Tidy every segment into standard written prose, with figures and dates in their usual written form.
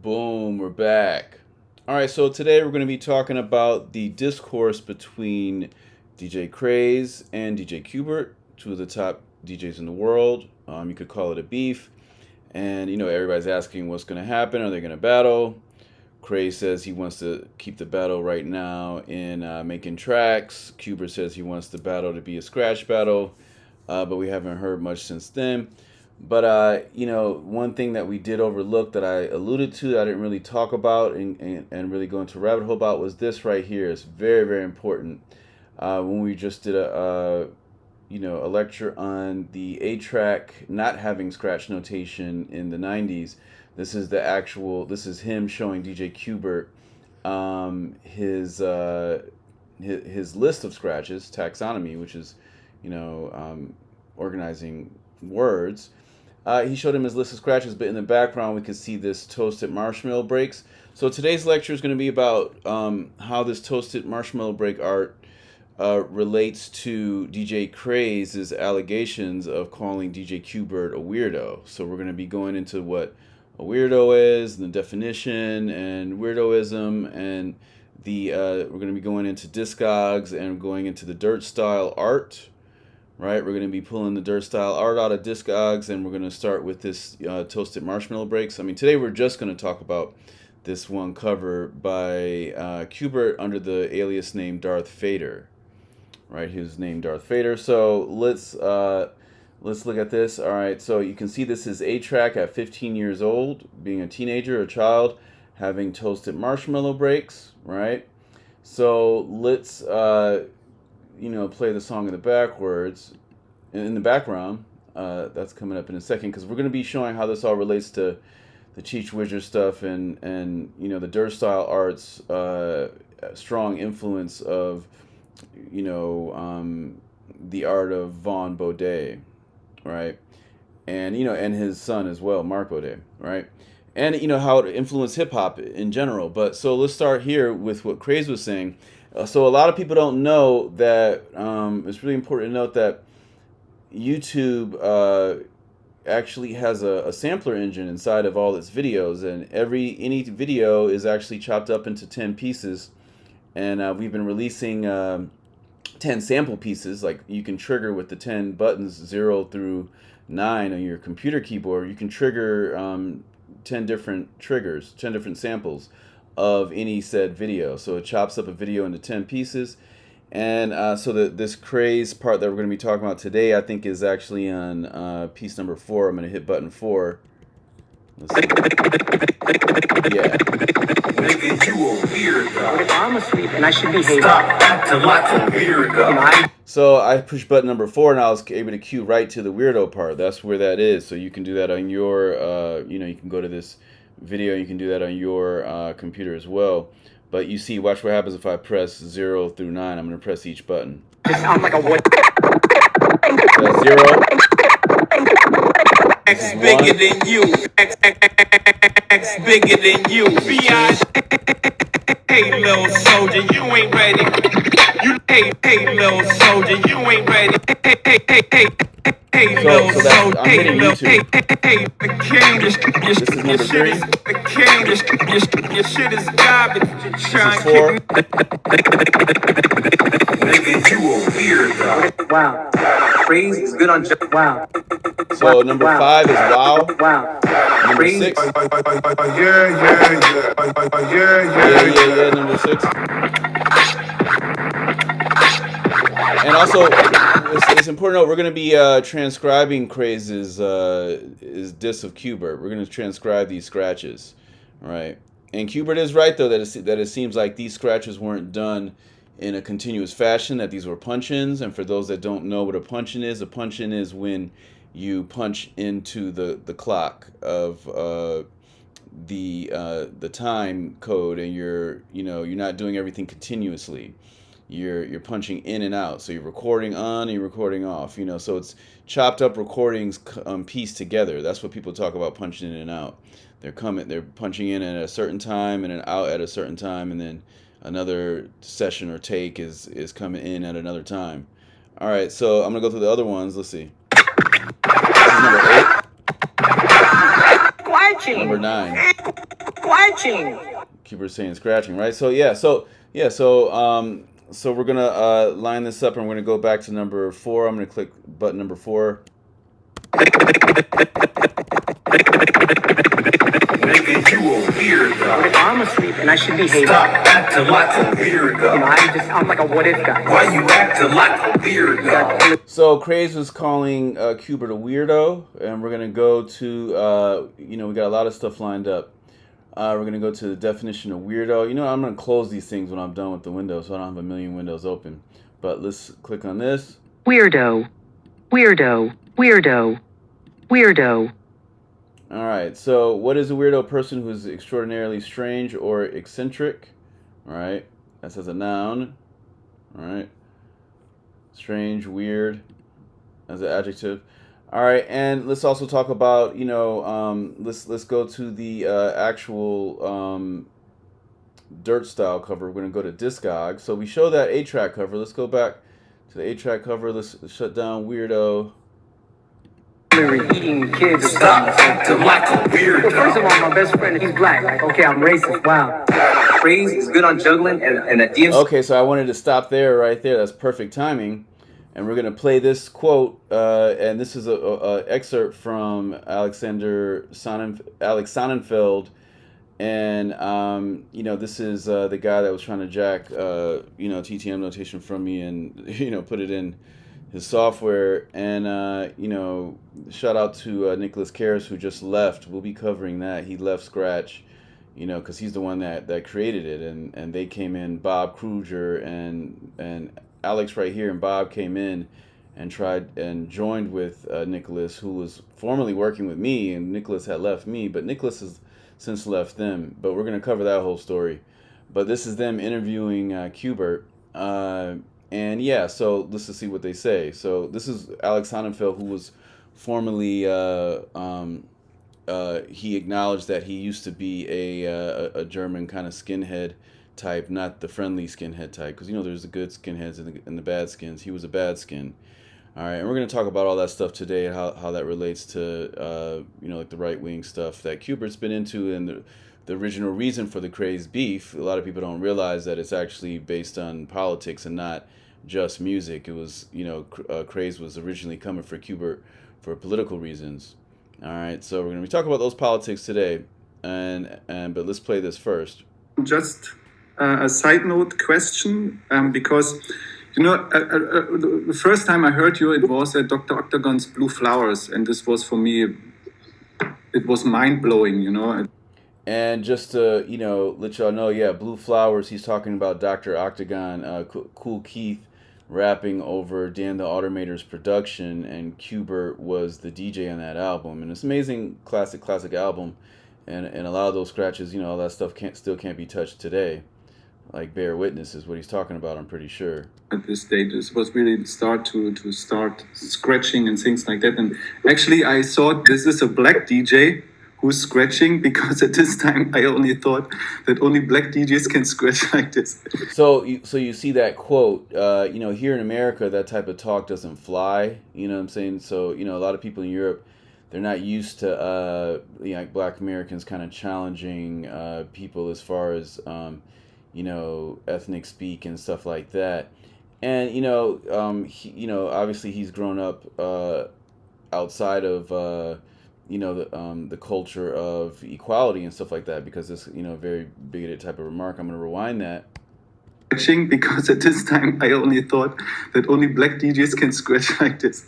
Boom, we're back. Alright, so today we're going to be talking about the discourse between DJ Craze and DJ Qbert, two of the top DJs in the world. You could call it a beef. And, everybody's asking what's going to happen. Are they going to battle? Craze says he wants to keep the battle right now in making tracks. Qbert says he wants the battle to be a scratch battle. But we haven't heard much since then. But, one thing that we did overlook that I alluded to that I didn't really talk about and really go into rabbit hole about was this right here. It's very, very important. When we just did a lecture on the A-trak not having scratch notation in the 90s. This is him showing DJ Qbert his list of scratches, taxonomy, which is, organizing words. He showed him his list of scratches, but in the background we could see this toasted marshmallow breaks. So today's lecture is going to be about how this toasted marshmallow break art relates to DJ Craze's allegations of calling DJ Qbert a weirdo. So we're going to be going into what a weirdo is, and the definition, and weirdoism, and we're going to be going into Discogs and going into the Dirtstyle art. Right, we're going to be pulling the Dirtstyle art out of Discogs, and we're going to start with this toasted marshmallow breaks. I mean, today we're just going to talk about this one cover by Qbert under the alias name Darth Fader. Right, his name Darth Fader. So let's look at this. All right, so you can see this is A-trak at 15 years old, being a teenager, a child, having toasted marshmallow breaks. Right, so let's play the song in the background. That's coming up in a second, because we're going to be showing how this all relates to the Cheech Wizard stuff and the Dirtstyle art's strong influence of the art of Vaughn Bode, right? And and his son as well, Mark Bode, right? And how it influenced hip hop in general. But so let's start here with what Craze was saying. So a lot of people don't know that it's really important to note that YouTube actually has a sampler engine inside of all its videos, and any video is actually chopped up into 10 pieces, and we've been releasing 10 sample pieces. Like, you can trigger with the 10 buttons 0 through 9 on your computer keyboard. You can trigger 10 different triggers, 10 different samples of any said video. So it chops up a video into 10 pieces. And so this Craze part that we're going to be talking about today, I think, is actually on piece number 4. I'm going to hit button 4. Let's see. Yeah. Nigga, you a weirdo. What if I'm asleep and I should be hating? Stop acting like a weirdo. So I pushed button number 4, and I was able to cue right to the weirdo part. That's where that is. So you can do that on your, you can go to this video. You can do that on your computer as well. But you see, watch what happens if I press 0 through 9. I'm going to press each button. It sounds like a wood. That's 0. X bigger than you. X bigger than you. Hey, little soldier, you ain't ready. Hey, little soldier, you ain't ready. Hey, little soldier, I'm hitting YouTube. This is number 3. Your shit is garbage. This is 4. Nigga, you a weirdo. Wow. Craze is good on just wow. So number 5 is wow. Wow. Number Craze. 6. Yeah. Number 6. And also, it's important to note, we're going to be transcribing Craze's his diss of Qbert. We're going to transcribe these scratches, right? And Qbert is right, though, that it seems like these scratches weren't done in a continuous fashion, that these were punch-ins. And for those that don't know what a punch-in is when you punch into the clock of the time code, and you're not doing everything continuously. You're punching in and out, so you're recording on and you're recording off. So it's chopped up recordings pieced together. That's what people talk about, punching in and out. They're punching in at a certain time and then out at a certain time, and then another session or take is coming in at another time. All right, so I'm gonna go through the other ones. Let's see. This is number 8. Number 9. Qbert saying scratching, right? So so we're gonna line this up, and we're gonna go back to number 4. I'm gonna click button number 4. Nigga, you a weirdo. What if I'm asleep and I should be hating? Stop acting like a weirdo. I'm like a what if guy. Why you acting like a weirdo? So Craze was calling Qbert a weirdo, and we're gonna go to we got a lot of stuff lined up. We're gonna go to the definition of weirdo. I'm gonna close these things when I'm done with the windows, so I don't have a million windows open. But let's click on this. Weirdo. Weirdo. Weirdo. Weirdo. All right. So, what is a weirdo? Person who is extraordinarily strange or eccentric. All right. That's as a noun. All right. Strange, weird, as an adjective. All right, and let's also talk about let's go to the actual Dirtstyle cover. We're gonna go to Discog. So we show that A-trak cover. Let's go back to the A-trak cover. Let's shut down weirdo. Eating kids. Stop acting like a weirdo. Well, first of all, my best friend, he's black. Like, okay, I'm racist. Wow. Craze is good on juggling and at DMC. Okay, so I wanted to stop there, right there. That's perfect timing. And we're going to play this quote, and this is a excerpt from Alex Sonnenfeld. And, this is the guy that was trying to jack, TTM notation from me and, put it in his software. And, shout out to Nicholas Karras, who just left. We'll be covering that. He left Skratch, because he's the one that created it. And they came in, Bob Kruger and Alex right here, and Bob came in and tried and joined with Nicholas, who was formerly working with me, and Nicholas had left me, but Nicholas has since left them. But we're going to cover that whole story. But this is them interviewing Qbert. And yeah, so let's just see what they say. So this is Alex Sonnenfeld, who was formerly, he acknowledged that he used to be a German kind of skinhead type, not the friendly skinhead type, because there's the good skinheads and the bad skins. He was a bad skin. All right, and we're going to talk about all that stuff today, how that relates to like the right-wing stuff that Qbert's been into, and the original reason for the Craze beef. A lot of people don't realize that it's actually based on politics and not just music. It was, Craze was originally coming for Qbert for political reasons. All right, so we're going to be talking about those politics today, but let's play this first. Just a side note question, because the first time I heard you, it was at Dr. Octagon's Blue Flowers, and this was for me, it was mind-blowing, And just to let y'all know, yeah, Blue Flowers, he's talking about Dr. Octagon, Cool Keith rapping over Dan the Automator's production, and Qbert was the DJ on that album. And it's an amazing classic album, and a lot of those scratches, all that stuff still can't be touched today. Like Bear Witness is what he's talking about, I'm pretty sure. At this stage, this was really the start to start scratching and things like that. And actually, I thought this is a black DJ who's scratching, because at this time I only thought that only black DJs can scratch like this. So you see that quote, here in America, that type of talk doesn't fly, you know what I'm saying? So, a lot of people in Europe, they're not used to, like black Americans kind of challenging people as far as, ethnic speak and stuff like that. And, obviously he's grown up outside of, the culture of equality and stuff like that, because it's, a very bigoted type of remark. I'm going to rewind that. Because at this time I only thought that only black DJs can scratch like this.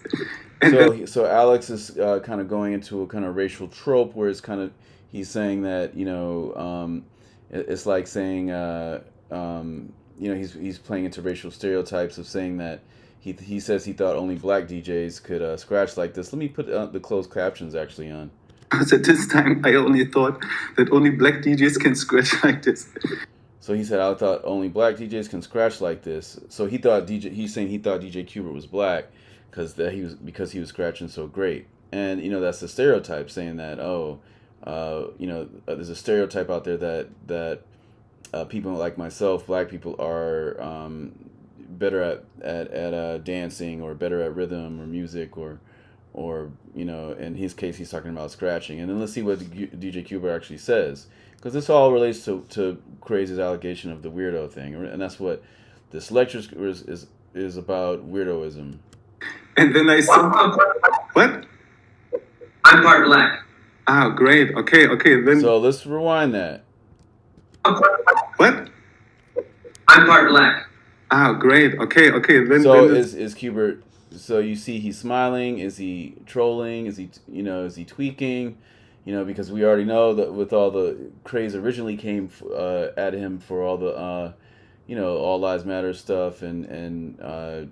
And so Alex is kind of going into a kind of racial trope where it's kind of, he's saying that, it's like saying, he's playing into racial stereotypes of saying that he says he thought only black DJs could scratch like this. Let me put the closed captions actually on. Because at this time I only thought that only black DJs can scratch like this. So he said, I thought only black DJs can scratch like this. So he's saying he thought DJ Qbert was black because he was scratching so great. And, that's the stereotype, saying that, there's a stereotype out there that people like myself, black people, are better at dancing, or better at rhythm or music, or or in his case, he's talking about scratching. And then let's see what DJ Qbert actually says, because this all relates to Craze's allegation of the weirdo thing, and that's what this lecture is about, weirdoism. And then I said, what? I'm part black. Ah, great. Okay. Then so let's rewind that. What? I'm part black. Ah, great. Okay. Then so then is Qbert? So you see, he's smiling. Is he trolling? Is he is he tweaking? Because we already know that with all the Craze originally came at him for all the all lives matter stuff and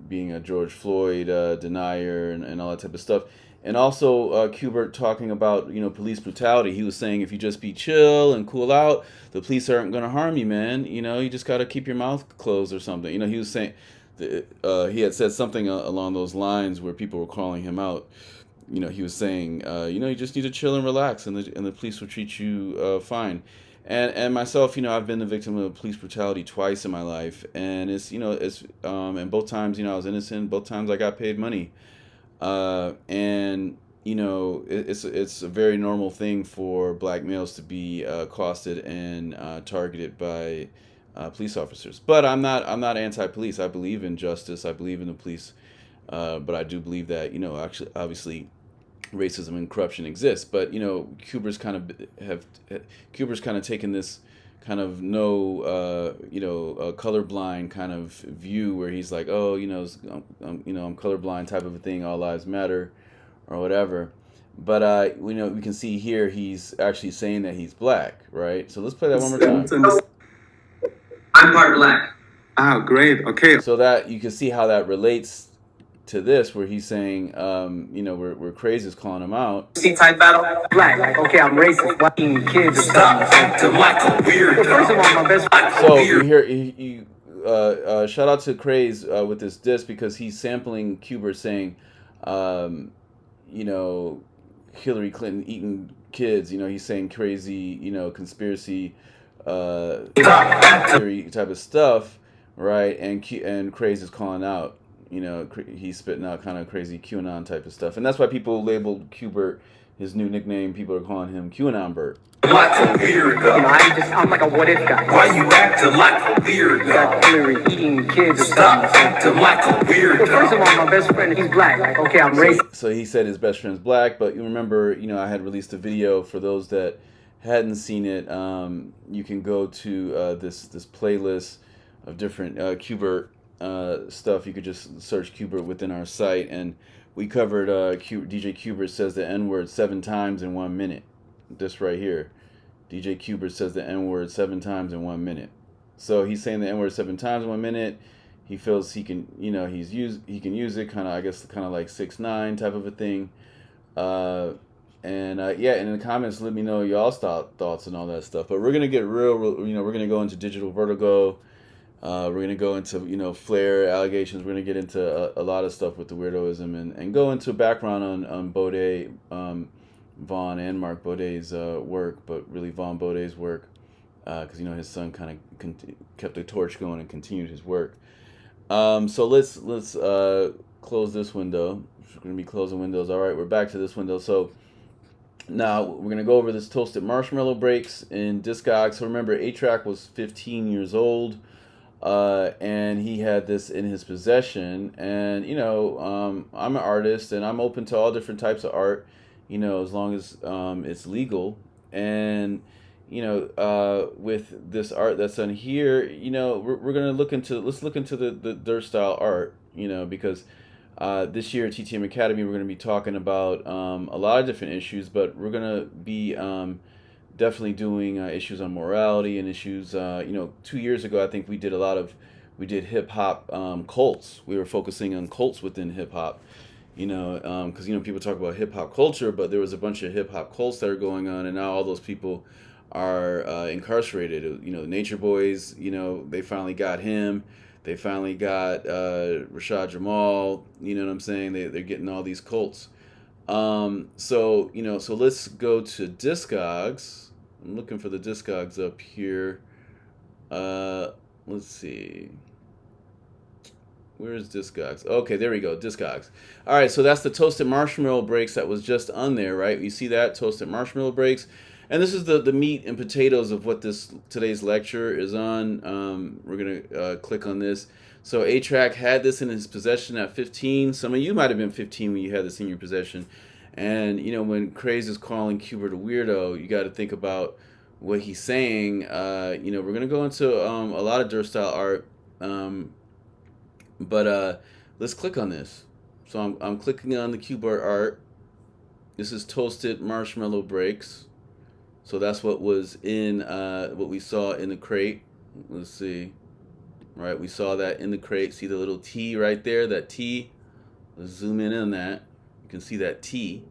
being a George Floyd denier and all that type of stuff. And also Qbert talking about police brutality. He was saying, if you just be chill and cool out, the police aren't going to harm you, man. You just got to keep your mouth closed or something. He was saying he had said something along those lines where people were calling him out. He was saying you just need to chill and relax, and the police will treat you fine. And myself, I've been the victim of police brutality twice in my life, and it's and both times I was innocent. Both times I got paid money. And it's a very normal thing for black males to be accosted and targeted by police officers. But I'm not anti-police. I believe in justice. I believe in the police. But I do believe that actually, obviously, racism and corruption exists. But Qbert's kind of taken this kind of colorblind kind of view where he's like, oh, I'm colorblind type of a thing, all lives matter or whatever. But we can see here he's actually saying that he's black, right? So let's play that one more time. I'm part black. Ah, great. Okay. So that you can see how that relates to this, where he's saying, where Craze is calling him out. See type battle? Black. Like, okay, I'm racist. Fucking kids. Stop acting like a weirdo. First of all, my best friend. So you hear, shout out to Craze with this disc, because he's sampling Qbert saying, Hillary Clinton eating kids. He's saying crazy, conspiracy theory type of stuff, right? And Craze is calling out. He's spitting out kind of crazy QAnon type of stuff. And that's why people labeled Qbert, his new nickname, people are calling him QAnon Bert. Like a weirdo. I'm like a what if guy. Why you acting like a weirdo? Got Hillary eating kids. Stop acting like a weirdo. First of all, my best friend, he's black. Like, okay, I'm racist. So he said his best friend's black, but you remember, I had released a video for those that hadn't seen it. You can go to this playlist of different Qbert stuff. You could just search Qbert within our site, and we covered DJ Qbert says the N-word 7 times in 1 minute. This right here, DJ Qbert says the N-word 7 times in 1 minute. So he's saying the N-word 7 times in 1 minute. He feels he can, he can use it kind of like 6ix9ine type of a thing. And in the comments, let me know y'all's thoughts and all that stuff. But we're gonna get real, we're gonna go into digital vertigo. We're going to go into, Flair allegations. We're going to get into a lot of stuff with the weirdoism and go into background on Bode, Vaughn and Mark Bode's work, but really Vaughn Bode's work, because, his son kind of kept the torch going and continued his work. So let's close this window. We're going to be closing windows. All right, we're back to this window. So now we're going to go over this Toasted Marshmallow breaks in Discogs. So remember, A-trak was 15 years old. And he had this in his possession, and I'm an artist, and I'm open to all different types of art, as long as it's legal. And with this art that's on here, we're gonna look into the Dirtstyle art, because this year at TTM Academy we're gonna be talking about a lot of different issues, but we're gonna be definitely doing issues on morality and issues. 2 years ago, I think we did hip hop cults. We were focusing on cults within hip hop, because people talk about hip hop culture, but there was a bunch of hip hop cults that are going on, and now all those people are incarcerated. Nature Boys. They finally got him. They finally got Rashad Jamal. You know what I'm saying? They're getting all these cults. So let's go to Discogs. I'm looking for the Discogs up here. Let's see. Where is Discogs? Okay, there we go, Discogs. All right, so that's the toasted marshmallow breaks that was just on there, right? You see that, toasted marshmallow breaks. And this is the meat and potatoes of what today's lecture is on. We're going to click on this. So A-trak had this in his possession at 15. Some of you might have been 15 when you had this in your possession. And, you know, when Craze is calling Qbert a weirdo, you got to think about what he's saying. You know, we're going to go into a lot of Dirtstyle art. But let's click on this. So I'm clicking on the Qbert art. This is toasted marshmallow breaks. So that's what was in what we saw in the crate. Let's see. Right, we saw that in the crate. See the little T right there, that T. Let's zoom in on that. You can see that T.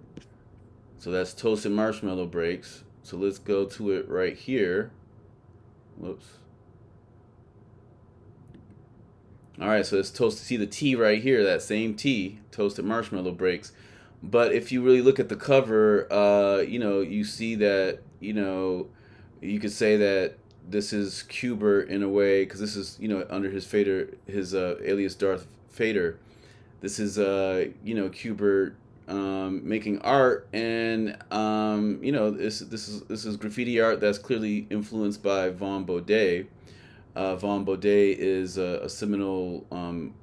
So that's toasted marshmallow breaks. So let's go to it right here. Whoops. All right, so it's toasted. See the T right here, that same T, toasted marshmallow breaks. But if you really look at the cover, you know, you see that, you know, you could say that this is Qbert in a way, because this is, you know, under his fader, his alias Darth Fader. This is, you know, Qbert making art, and you know, this is graffiti art that's clearly influenced by Vaughn Bode. Vaughn Bode is a seminal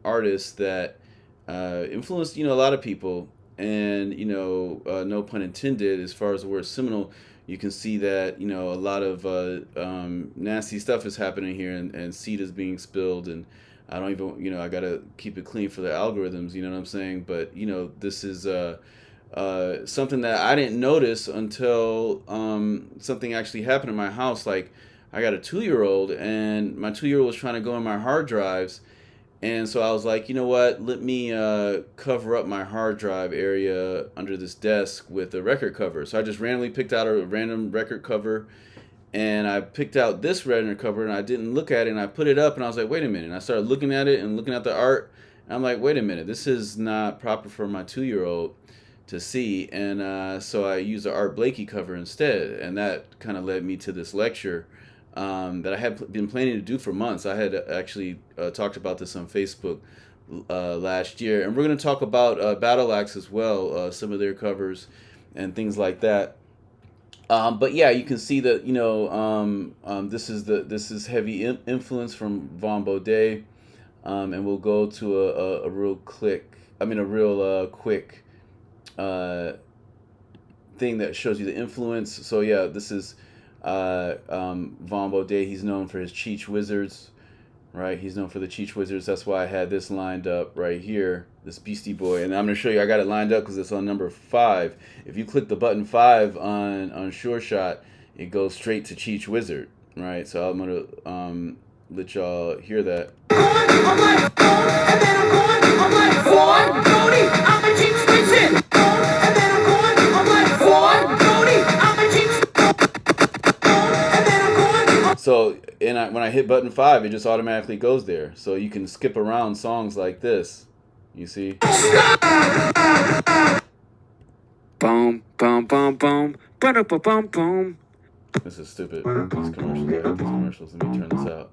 artist that influenced, you know, a lot of people, and, you know, no pun intended, as far as the word seminal, you can see that, you know, a lot of nasty stuff is happening here, and seed is being spilled, and I don't even, you know, I gotta keep it clean for the algorithms, you know what I'm saying? But, you know, this is something that I didn't notice until something actually happened in my house. Like, I got a 2-year-old, and my 2-year-old was trying to go in my hard drives, and so I was like, you know what, let me cover up my hard drive area under this desk with a record cover. So I just randomly picked out a random record cover, and I picked out this record cover, and I didn't look at it, and I put it up, and I was like, wait a minute. And I started looking at it and looking at the art, and I'm like, wait a minute, this is not proper for my 2-year-old to see. And so I used the Art Blakey cover instead, and that kind of led me to this lecture that I had been planning to do for months. I had actually talked about this on Facebook last year, and we're going to talk about Battle Axe as well, some of their covers and things like that. But yeah, you can see that, you know, this is heavy influence from Vaughn Bode, and we'll go to a real quick thing that shows you the influence. So yeah, this is Vaughn Bode. He's known for his Cheech Wizards, right? He's known for the Cheech Wizards. That's why I had this lined up right here, this Beastie Boy. And I'm going to show you, I got it lined up because it's on number 5. If you click the button 5 on Sure Shot, it goes straight to Cheech Wizard, right? So I'm going to let y'all hear that. So, when I hit button 5, it just automatically goes there. So you can skip around songs like this. You see? Boom, boom, boom, boom, boom, boom. This is stupid. These commercials. I hate these commercials. Let me turn this out.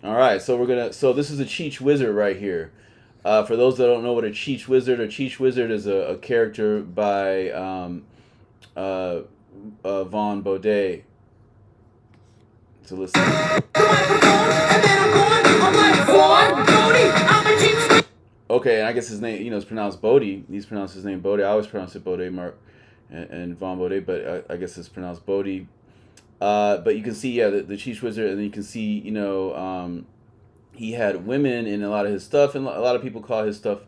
All right, so this is a Cheech Wizard right here. For those that don't know what a Cheech Wizard is a character by Vaughn Bode. So listen. Okay, and I guess his name, you know, is pronounced Bode. He's pronounced his name Bode. I always pronounce it Bode, Mark, and Vaughn Bode, but I guess it's pronounced Bode. But you can see, yeah, the Cheech Wizard, and then you can see, you know, he had women in a lot of his stuff, and a lot of people call his stuff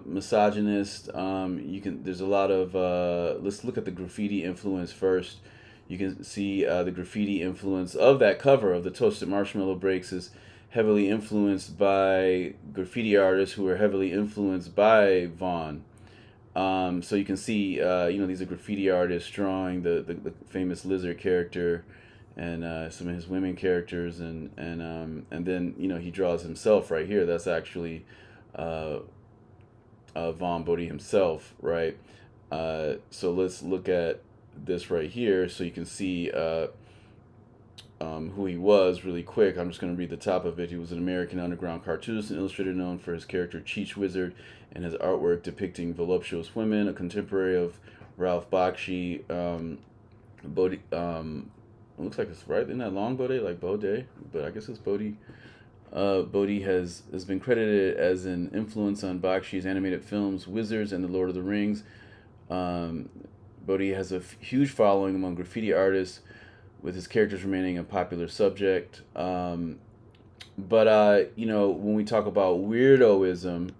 misogynist. There's a lot of, let's look at the graffiti influence first. You can see the graffiti influence of that cover of the Toasted Marshmallow Breaks is heavily influenced by graffiti artists who are heavily influenced by Vaughn. So you can see, you know, these are graffiti artists drawing the famous lizard character and some of his women characters, and then, you know, he draws himself right here. That's actually Vaughn Bode himself, right? So let's look at this right here, so you can see who he was really quick. I'm just going to read the top of it. He was an American underground cartoonist and illustrator known for his character Cheech Wizard and his artwork depicting voluptuous women, a contemporary of Ralph Bakshi. Bode, looks like it's right, isn't that long Bode? Like Bode, but I guess it's Bode. Bode has been credited as an influence on Bakshi's animated films Wizards and The Lord of the Rings. Bode has a huge following among graffiti artists, with his characters remaining a popular subject. But you know, when we talk about weirdoism,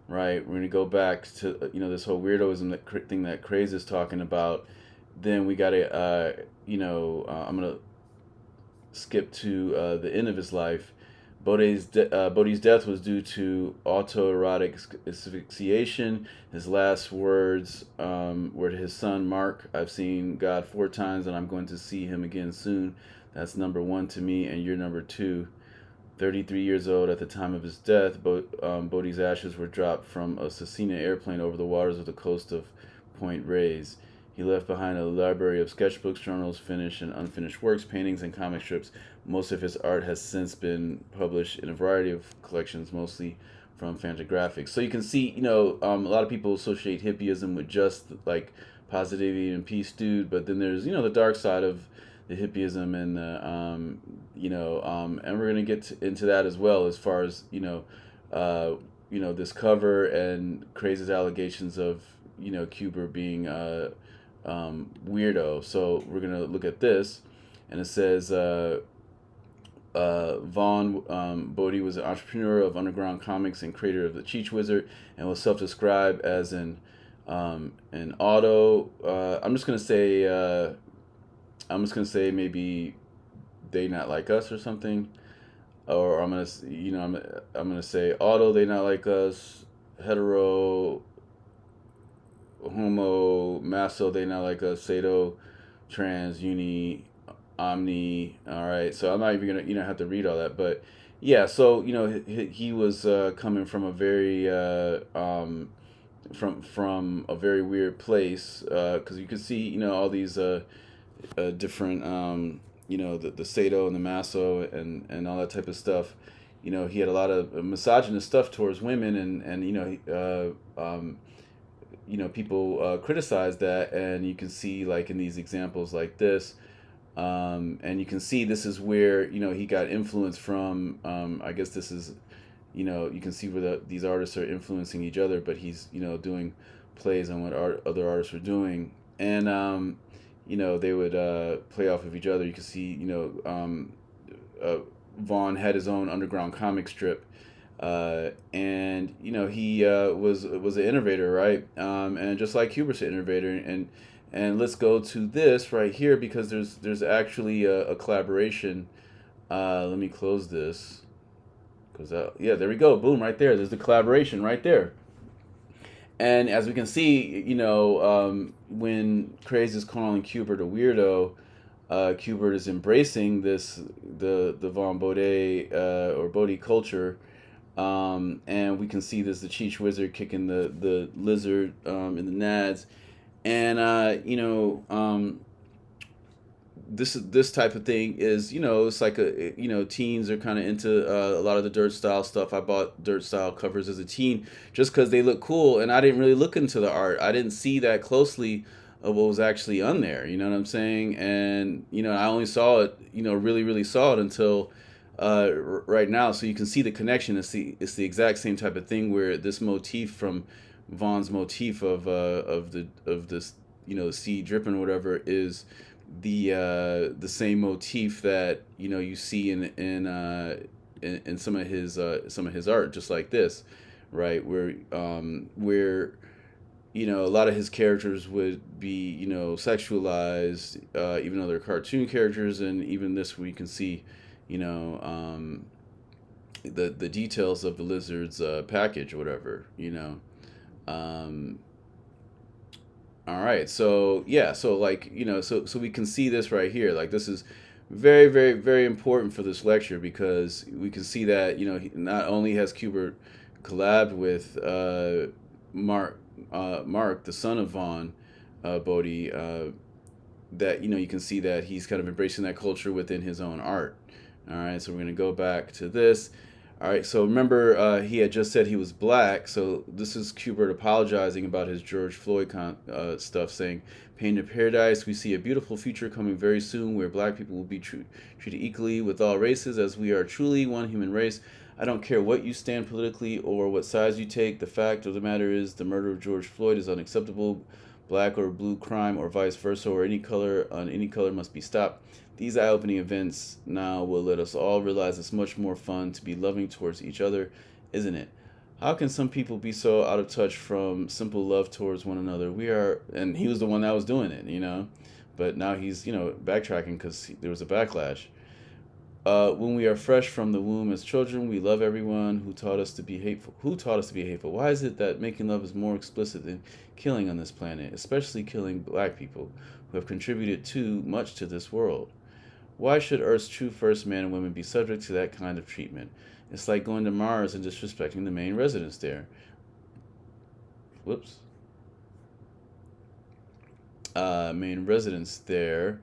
right, we're gonna go back to this whole weirdoism thing that Craze is talking about. Then we gotta I'm gonna skip to the end of his life. Bode's death was due to autoerotic asphyxiation. His last words were to his son, Mark, "I've seen God 4 times and I'm going to see him again soon. That's number 1 to me and you're number 2. 33 years old at the time of his death, Bode's ashes were dropped from a Cessna airplane over the waters of the coast of Point Reyes. He left behind a library of sketchbooks, journals, finished and unfinished works, paintings, and comic strips. Most of his art has since been published in a variety of collections, mostly from Fantagraphics. So you can see, a lot of people associate hippieism with just like positivity and peace, dude. But then there's, the dark side of the hippieism, and and we're gonna get into that as well, as far as this cover and Craze's allegations of Qbert being weirdo. So we're gonna look at this, and it says Vaughn Bode was an entrepreneur of underground comics and creator of the Cheech Wizard, and was self-described as an auto. I'm just gonna say maybe they not like us or something, or I'm gonna say auto they not like us, hetero, homo, maso they not like us, sado, trans, uni, omni. All right, so I'm not even gonna have to read all that, but yeah. So he was coming from a very from a very weird place, because you could see all these different the sado and the maso and all that type of stuff. He had a lot of misogynist stuff towards women, and people criticized that, and you can see like in these examples like this, and you can see this is where he got influence from. I guess this is you can see where these artists are influencing each other, but he's doing plays on what other artists were doing, and they would play off of each other. You can see Vaughn had his own underground comic strip, and he was an innovator, right? And just like Qbert's an innovator, and let's go to this right here, because there's actually a collaboration. Let me close this, because there we go, boom, right there. There's the collaboration right there. And as we can see, when Craze is calling Qbert a weirdo, Qbert is embracing the Vaughn Bode or Bode culture. And we can see this, the Cheech Wizard kicking the lizard in the nads. And this type of thing is it's like teens are kind of into a lot of the Dirtstyle stuff. I bought Dirtstyle covers as a teen just because they look cool, and I didn't really look into the art. I didn't see that closely of what was actually on there, you know what I'm saying? And I only saw it, really saw it until right now. So you can see the connection. It's the exact same type of thing, where this motif from Vaughn's motif of this seed dripping or whatever is the same motif that you see in some of his art, just like this, right? Where a lot of his characters would be sexualized, even though they're cartoon characters, and even this we can see the details of the lizard's package or whatever. All right, so yeah, so like so we can see this right here. Like, this is very, very, very important for this lecture, because we can see that not only has Qbert collabed with Mark, the son of Vaughn Bode, that you can see that he's kind of embracing that culture within his own art. All right, so we're gonna go back to this. All right, so remember he had just said he was black, so this is Qbert apologizing about his George Floyd stuff, saying, "Pain of paradise, we see a beautiful future coming very soon where black people will be treated equally with all races as we are truly one human race. I don't care what you stand politically or what sides you take. The fact of the matter is the murder of George Floyd is unacceptable. Black or blue crime or vice versa or any color on any color must be stopped. These eye-opening events now will let us all realize it's much more fun to be loving towards each other, isn't it? How can some people be so out of touch from simple love towards one another? We are," and he was the one that was doing it, but now he's, backtracking because there was a backlash. When we are fresh from the womb as children, we love everyone who taught us to be hateful. Who taught us to be hateful? Why is it that making love is more explicit than killing on this planet, especially killing black people who have contributed too much to this world? Why should Earth's true first man and women be subject to that kind of treatment? It's like going to Mars and disrespecting the main residents there. Whoops. Main residents there.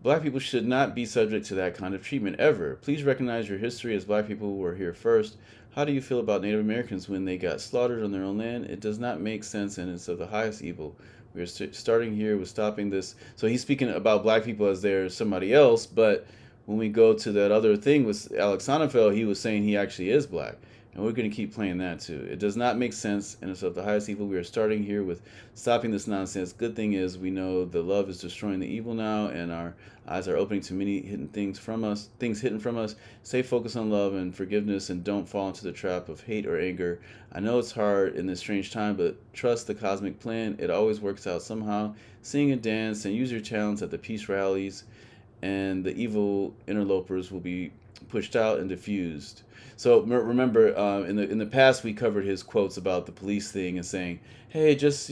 Black people should not be subject to that kind of treatment ever. Please recognize your history as black people who were here first. How do you feel about Native Americans when they got slaughtered on their own land? It does not make sense and it's of the highest evil. We are starting here with stopping this. So he's speaking about black people as they're somebody else, but when we go to that other thing with Alex Sonnenfeld, he was saying he actually is black. And we're going to keep playing that too. It does not make sense, and it's of the highest evil. We are starting here with stopping this nonsense. Good thing is we know the love is destroying the evil now, and our eyes are opening to many hidden things from us. Things hidden from us. Stay focused on love and forgiveness, and don't fall into the trap of hate or anger. I know it's hard in this strange time, but trust the cosmic plan. It always works out somehow. Sing and dance, and use your talents at the peace rallies, and the evil interlopers will be pushed out and diffused. So remember, in the past we covered his quotes about the police thing and saying, "Hey, just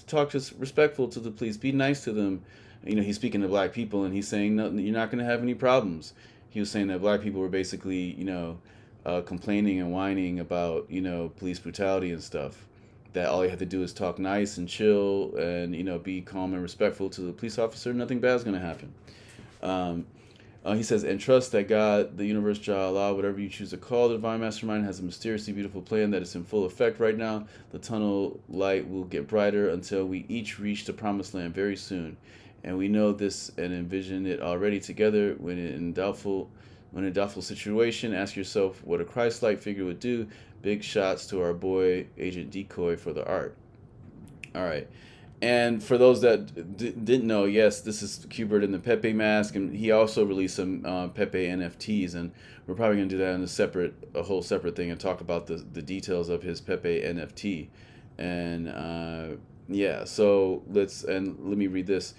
talk just respectful to the police, be nice to them." He's speaking to black people and he's saying, "No, you're not going to have any problems." He was saying that black people were basically, complaining and whining about police brutality and stuff. That all you have to do is talk nice and chill and be calm and respectful to the police officer. Nothing bad's going to happen. He says, "And trust that God, the universe, Jah, Allah, whatever you choose to call the divine mastermind, has a mysteriously beautiful plan that is in full effect right now. The tunnel light will get brighter until we each reach the promised land very soon. And we know this and envision it already together. When in doubtful situation, ask yourself what a Christ-like figure would do. Big shots to our boy, Agent Decoy, for the art." All right. And for those that didn't know, yes, this is Qbert in the Pepe mask, and he also released some Pepe NFTs, and we're probably going to do that in a whole separate thing and talk about the details of his Pepe NFT. And yeah, so let me read this.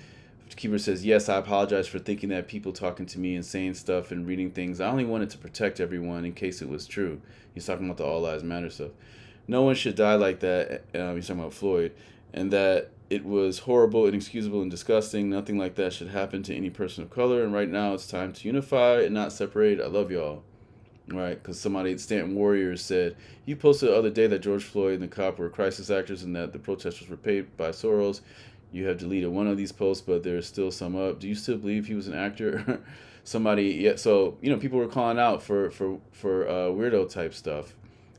Qbert says, "Yes, I apologize for thinking that people talking to me and saying stuff and reading things. I only wanted to protect everyone in case it was true." He's talking about the All Lives Matter stuff. "No one should die like that." He's talking about Floyd. "And that it was horrible, inexcusable, and disgusting. Nothing like that should happen to any person of color. And right now it's time to unify and not separate. I love y'all." Right? Because somebody, Stanton Warriors, said, "You posted the other day that George Floyd and the cop were crisis actors and that the protesters were paid by Soros. You have deleted one of these posts, but there's still some up. Do you still believe he was an actor?" Somebody, yeah. So people were calling out for weirdo type stuff.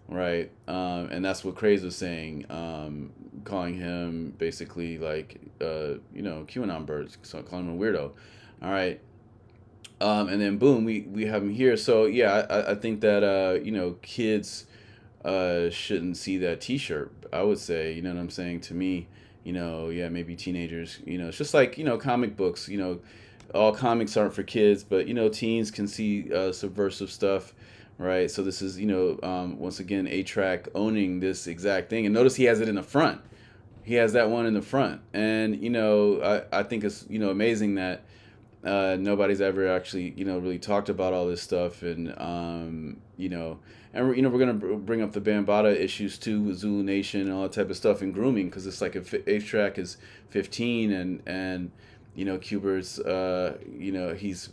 Right, and that's what Craze was saying, calling him basically like, QAnon birds, so calling him a weirdo. All right, and then boom, we have him here. So yeah, I think that kids shouldn't see that T-shirt. I would say, what I'm saying, to me, yeah, maybe teenagers. It's just like comic books. All comics aren't for kids, but teens can see subversive stuff. Right, so this is, once again, A-trak owning this exact thing. And notice he has it in the front. He has that one in the front. And, I think it's, amazing that nobody's ever actually, really talked about all this stuff. And, and we're going to bring up the Bambaataa issues, too, with Zulu Nation and all that type of stuff in grooming. Because it's like if A-trak is 15 and Qbert's,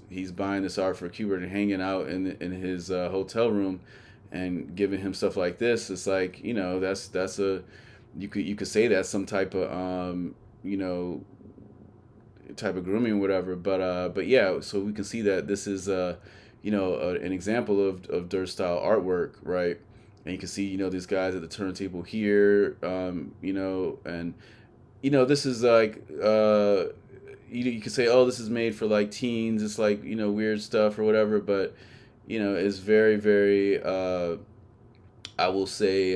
he's buying this art for Qbert and hanging out in his hotel room and giving him stuff like this. It's like, that's a, you could say that's some type of, type of grooming, or whatever. But yeah, so we can see that this is an example of Dirtstyle artwork, right? And you can see these guys at the turntable here, and this is like you could say, oh, this is made for like teens, it's like weird stuff or whatever, but it's very, very I will say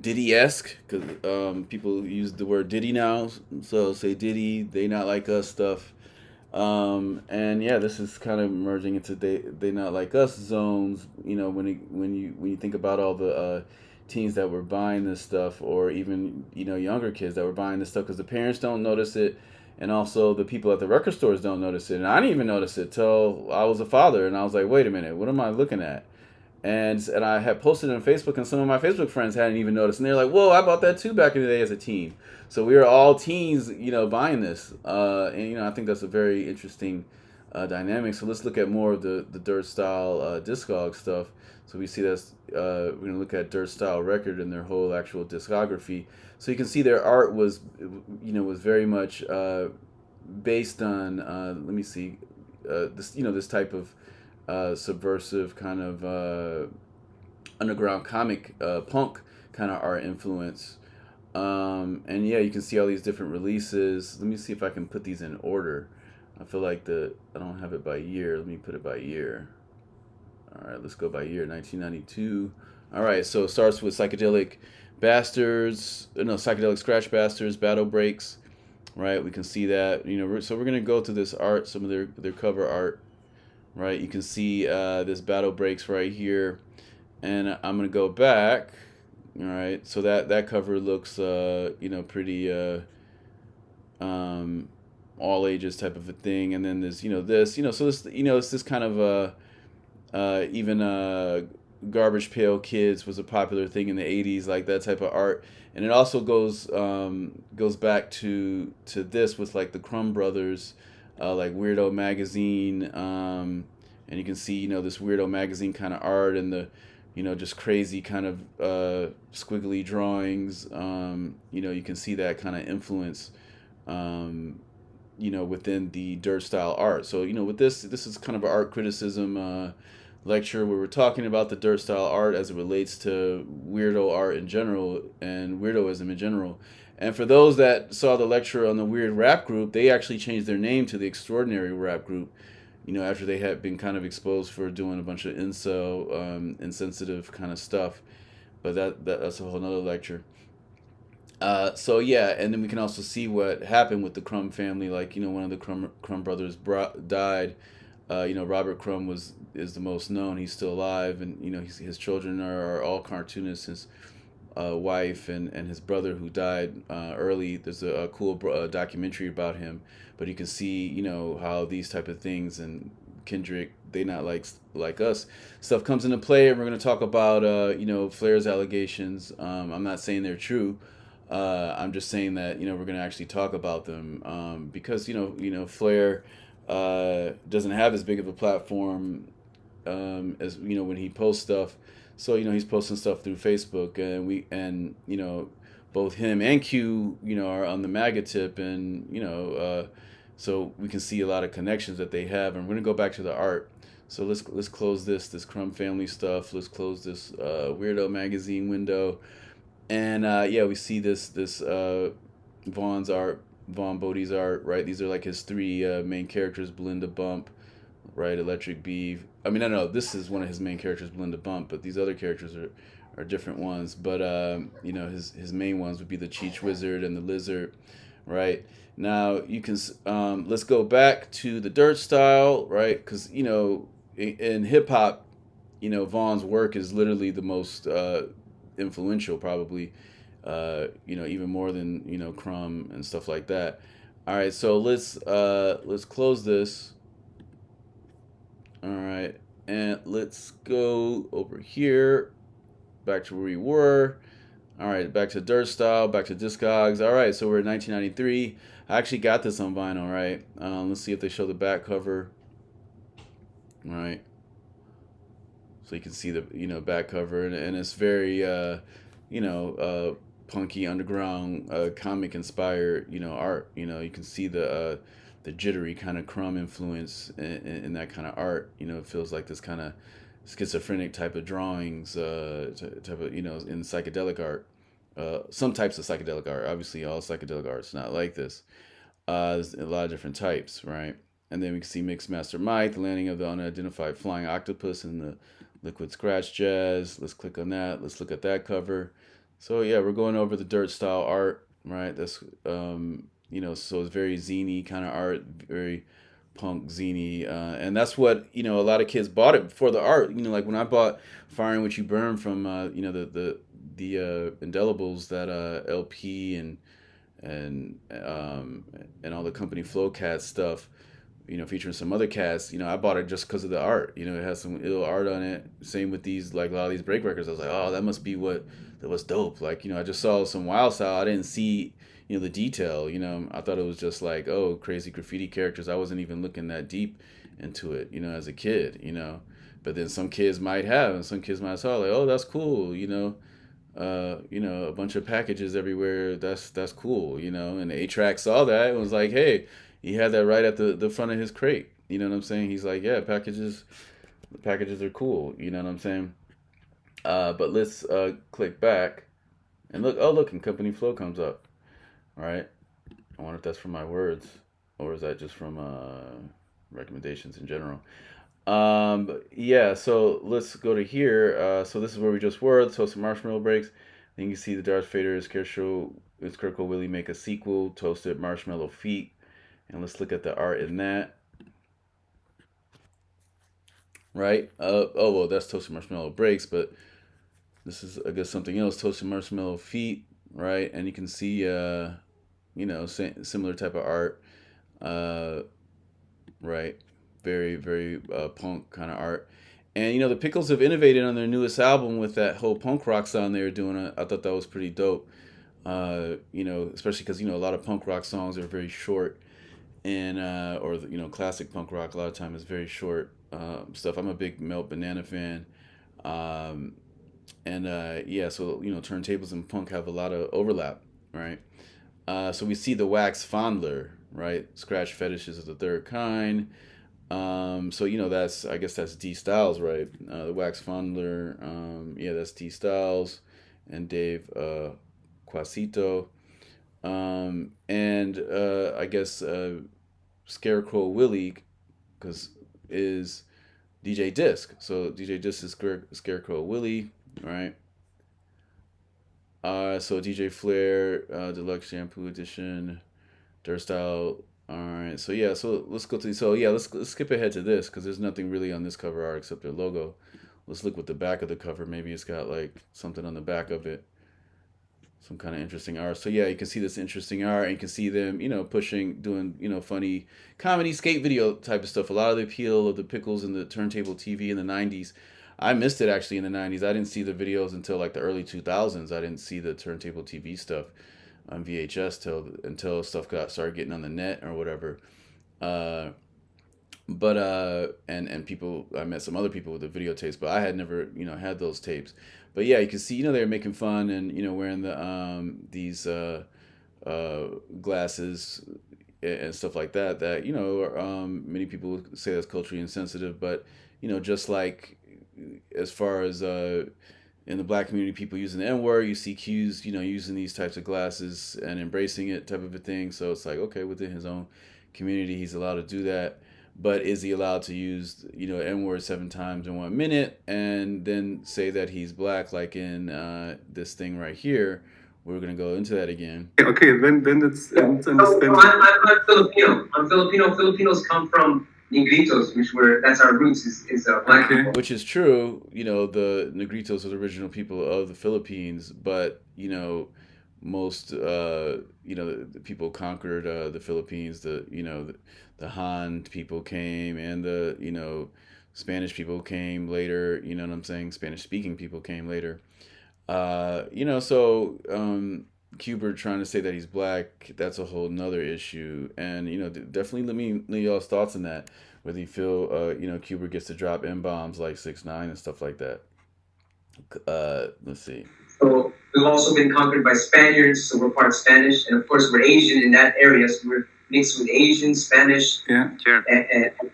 Diddy-esque, because people use the word Diddy now, so say Diddy, they not like us stuff. And yeah, this is kind of merging into they not like us zones. When you think about all the teens that were buying this stuff, or even younger kids that were buying this stuff, because the parents don't notice it, and also the people at the record stores don't notice it. And I didn't even notice it till I was a father, and I was like, wait a minute, what am I looking at? And I had posted it on Facebook, and some of my Facebook friends hadn't even noticed, and they're like, whoa, I bought that too back in the day as a teen. So we were all teens, buying this, and I think that's a very interesting dynamic. So let's look at more of the Dirtstyle Discog stuff. So we see that's we're gonna look at Dirtstyle Record and their whole actual discography. So you can see their art was was very much based on let me see this type of subversive kind of underground comic punk kind of art influence. And yeah, you can see all these different releases. Let me see if I can put these in order. I feel like I don't have it by year. Let me put it by year. All right, let's go by year. 1992. All right, so it starts with Psychedelic Skratch Bastards, Battle Breaks. Right, we can see that. So we're gonna go through this art, some of their cover art. Right, you can see this Battle Breaks right here, and I'm gonna go back. All right, so that cover looks pretty all ages type of a thing, and then there's this so this it's this kind of even Garbage Pail Kids was a popular thing in the 80s, like that type of art. And it also goes back to this with like the Crumb Brothers, like Weirdo magazine, and you can see this Weirdo magazine kind of art, and the just crazy kind of squiggly drawings. You can see that kind of influence within the Dirtstyle art. So with this is kind of an art criticism lecture where we're talking about the Dirtstyle art as it relates to weirdo art in general and weirdoism in general. And for those that saw the lecture on the Weird Rap Group, they actually changed their name to the Extraordinary Rap Group, after they had been kind of exposed for doing a bunch of incel, insensitive kind of stuff. But that's a whole nother lecture. So yeah, and then we can also see what happened with the Crumb family. Like one of the Crumb brothers died. Robert Crumb is the most known. He's still alive, and his children are all cartoonists. His wife and his brother, who died early. There's a cool documentary about him, but you can see how these type of things and Kendrick, they not like us stuff comes into play. And we're going to talk about Flair's allegations. I'm not saying they're true. I'm just saying that we're going to actually talk about them because Flair doesn't have as big of a platform as when he posts stuff. So he's posting stuff through Facebook, and both him and Q are on the MAGA tip, and so we can see a lot of connections that they have. And we're gonna go back to the art. So let's close this Crumb family stuff. Let's close this Weirdo magazine window, and yeah, we see this Vaughn's art, Vaughn Bode's art, right? These are like his three main characters: Belinda Bump, right? Electric Bee. I mean, I know this is one of his main characters, Belinda Bump, but these other characters are different ones. But his main ones would be the Cheech Wizard and the Lizard, right? Now you can let's go back to the Dirtstyle, right? Because in hip hop, Vaughn's work is literally the most influential, probably. Even more than Crumb and stuff like that. All right, so let's close this. All right, and let's go over here, back to where we were. All right, back to Dirtstyle, back to Discogs. All right, so we're in 1993. I actually got this on vinyl, right? Let's see if they show the back cover. All right, so you can see the back cover, and it's very punky underground comic inspired, art. You can see the jittery kind of crumb influence in that kind of art. It feels like this kind of schizophrenic type of drawings, type of, in psychedelic art. Some types of psychedelic art. Obviously, all psychedelic art's not like this. There's a lot of different types, right? And then we can see Mixmaster Mike, the landing of the unidentified flying octopus in the liquid scratch jazz. Let's click on that. Let's look at that cover. So yeah, we're going over the Dirtstyle art, right? That's so it's very zany kind of art, very punk zany, and that's what a lot of kids bought it for the art. Like when I bought Firing What You Burn from the Indelibles, that LP and all the company Flowcat stuff, featuring some other cats. I bought it just because of the art. It has some ill art on it. Same with these, like a lot of these break records. I was like, oh, that must be that was dope. Like, I just saw some wild style. I didn't see, the detail. I thought it was just like, oh, crazy graffiti characters. I wasn't even looking that deep into it, as a kid, But then some kids might have, and some kids might saw like, oh, that's cool, a bunch of packages everywhere. That's cool, And the A-trak saw that and was like, hey, he had that right at the front of his crate. You know what I'm saying? He's like, yeah, packages are cool. You know what I'm saying? But let's click back and look. Oh, look, and Company Flow comes up. All right. I wonder if that's from my words, or is that just from recommendations in general? Yeah. So let's go to here. So this is where we just were. So some marshmallow breaks. Then you can see the Darth Vader Scarecrow Willie make a sequel. Toasted marshmallow feet. And let's look at the art in that. Right? Well, that's Toasted Marshmallow Breaks, but this is, I guess, something else. Toasted Marshmallow Feet, right? And you can see, similar type of art, right? Very, very punk kind of art. And, the Pickles have innovated on their newest album with that whole punk rock sound they were doing. I thought that was pretty dope, especially because, a lot of punk rock songs are very short. And classic punk rock a lot of time is very short stuff. I'm a big Melt Banana fan, so turntables and punk have a lot of overlap, right? So we see the Wax Fondler, right? Scratch fetishes of the third kind. That's, I guess that's D Styles, right? The Wax Fondler, that's D Styles and Dave Quasito. I guess Scarecrow Willie, because is DJ Disc. So DJ Disc is Scarecrow Willie, right? So DJ Flair, Deluxe Shampoo Edition, Dirtstyle. All right. So yeah. So let's go to. So yeah. Let's skip ahead to this because there's nothing really on this cover art except their logo. Let's look with the back of the cover. Maybe it's got like something on the back of it. Some kind of interesting art. So yeah, you can see this interesting art, and you can see them, doing funny comedy skate video type of stuff. A lot of the appeal of the Pickles and the turntable TV in the 90s. I missed it actually in the 90s. I didn't see the videos until like the early 2000s. I didn't see the turntable TV stuff on VHS until stuff started getting on the net or whatever. And people, I met some other people with the videotapes, but I had never, had those tapes. But yeah, you can see, they were making fun and, wearing the these glasses and stuff like that, many people say that's culturally insensitive, but, just like as far as in the black community, people using the N-word, you see Q's, using these types of glasses and embracing it type of a thing. So it's like, okay, within his own community, he's allowed to do that. But is he allowed to use, N-word 7 times in 1 minute and then say that he's black, like in this thing right here? We're going to go into that again. Okay, then it's understandable. I'm Filipino. I'm Filipino. Filipinos come from Negritos, that's our roots, is black people. Which is true. The Negritos are the original people of the Philippines, but, most the people conquered the Philippines. The Han people came, and the Spanish people came later. You know what I'm saying? Spanish speaking people came later. So Qbert trying to say that he's black, that's a whole nother issue. And definitely let me know y'all's thoughts on that. Whether you feel Qbert gets to drop N-bombs like 6ix9ine and stuff like that. Let's see. So we've also been conquered by Spaniards, so we're part Spanish, and of course we're Asian in that area, so we're mixed with Asian, Spanish, and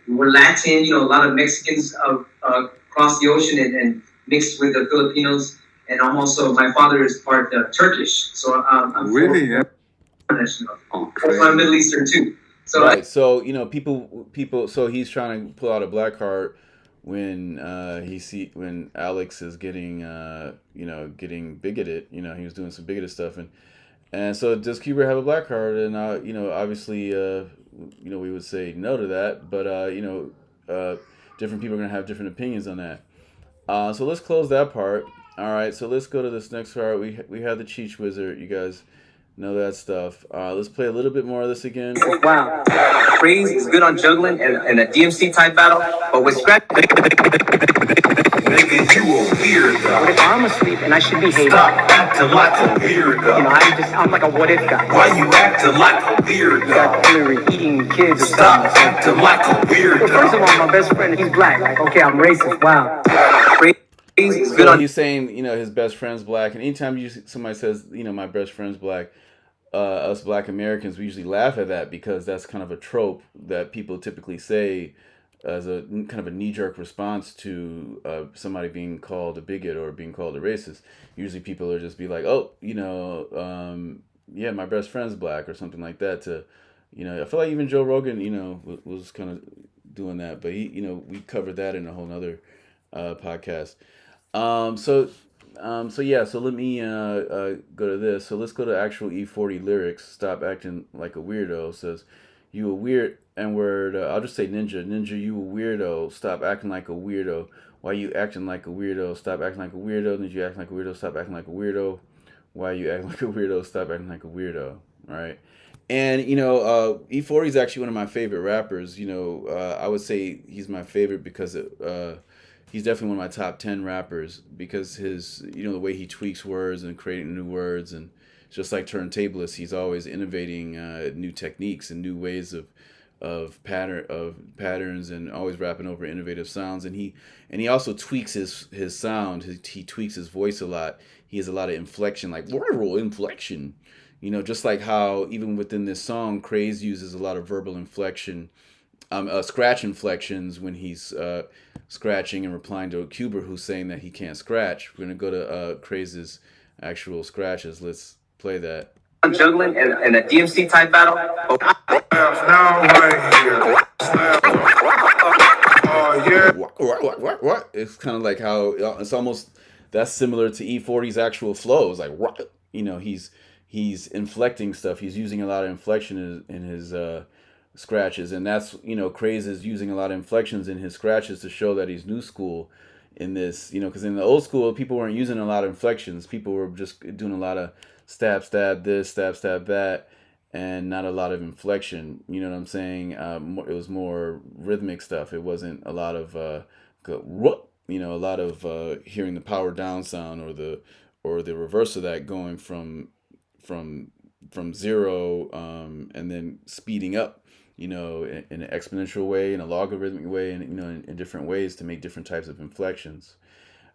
we're Latin. A lot of Mexicans across the ocean and mixed with the Filipinos. And I'm also, my father is part Turkish, so I'm Really? Yeah. international. Oh, I'm Middle Eastern too. So right. So people. So he's trying to pull out a black card when when Alex is getting getting bigoted. He was doing some bigoted stuff, and so does Qbert have a black card? And obviously we would say no to that, but different people are gonna have different opinions on that. So let's close that part. All right, so let's go to this next part. We have the Cheech Wizard. You guys know that stuff. Let's play a little bit more of this again. wow, Craze is good on juggling and a DMC type battle, but with scratch. Nigga, you a weirdo. What if I'm asleep and I should be hating? Stop acting like a weirdo. I'm like a what if guy. Why you acting like a weirdo? Got Hillary eating kids or Stop something. acting like a weirdo. Well, first of all, my best friend, he's black. Like, okay, I'm racist. Wow. Craze is good So on. he's saying, his best friend's black, and anytime somebody says, my best friend's black, us Black Americans, we usually laugh at that because that's kind of a trope that people typically say as a kind of a knee-jerk response to somebody being called a bigot or being called a racist. Usually people are just be like, oh, yeah, my best friend's black or something like that. I feel like even Joe Rogan, was kind of doing that, but he, we covered that in a whole nother podcast. So let me go to this. So let's go to actual E40 lyrics. Stop acting like a weirdo. Says, you a weird N-word. I'll just say ninja. Ninja, you a weirdo. Stop acting like a weirdo. Why you acting like a weirdo? Stop acting like a weirdo. Ninja, you acting like a weirdo. Stop acting like a weirdo. Why you acting like a weirdo? Stop acting like a weirdo. All right. And, E40 is actually one of my favorite rappers. I would say he's my favorite because he's definitely one of my top 10 rappers because his, the way he tweaks words and creating new words, and just like Turntablism, he's always innovating new techniques and new ways of patterns, and always rapping over innovative sounds. And he also tweaks his sound. He tweaks his voice a lot. He has a lot of inflection, like verbal inflection. Just like how even within this song, Craze uses a lot of verbal inflection. Scratch inflections when he's scratching and replying to Qbert, who's saying that he can't scratch. We're gonna go to Craze's actual scratches. Let's play that. Juggling and a DMC type battle. Now right here. Oh yeah. What? It's kind of like how it's almost that's similar to E40's actual flows. Like what? He's inflecting stuff. He's using a lot of inflection in his scratches, and that's Craze is using a lot of inflections in his scratches to show that he's new school in this, because in the old school people weren't using a lot of inflections. People were just doing a lot of stab this, stab that, and not a lot of inflection. You know what I'm saying? It was more rhythmic stuff. It wasn't a lot of a lot of hearing the power down sound or the reverse of that, going from zero and then speeding up, in an exponential way, in a logarithmic way, and in different ways to make different types of inflections.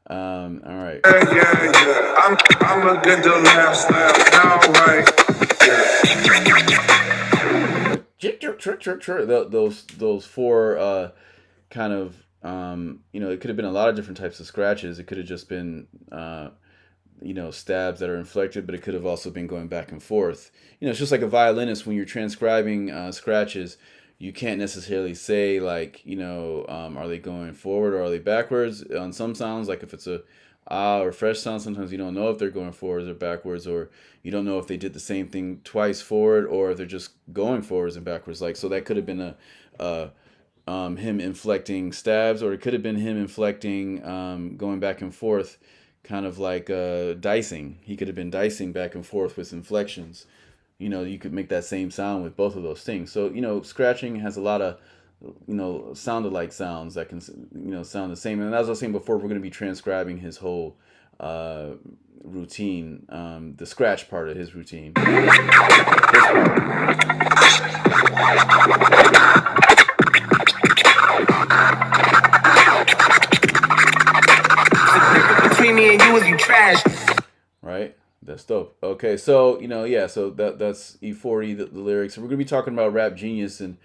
All right. Yeah. I'm a good last now, right? Those four kind of it could have been a lot of different types of scratches. It could have just been stabs that are inflected, but it could have also been going back and forth. It's just like a violinist when you're transcribing scratches. You can't necessarily say like, are they going forward or are they backwards? On some sounds, like if it's a or fresh sound, sometimes you don't know if they're going forwards or backwards, or you don't know if they did the same thing twice forward or if they're just going forwards and backwards. Like, so that could have been him inflecting stabs, or it could have been him inflecting going back and forth, kind of like dicing. He could have been dicing back and forth with inflections. You could make that same sound with both of those things. So, scratching has a lot of, sound-alike sounds that can, sound the same. And as I was saying before, we're going to be transcribing his whole routine, the scratch part of his routine. Between me and you is you trash. That's dope. Okay, so yeah, so that's E40, the lyrics. And we're gonna be talking about Rap Genius and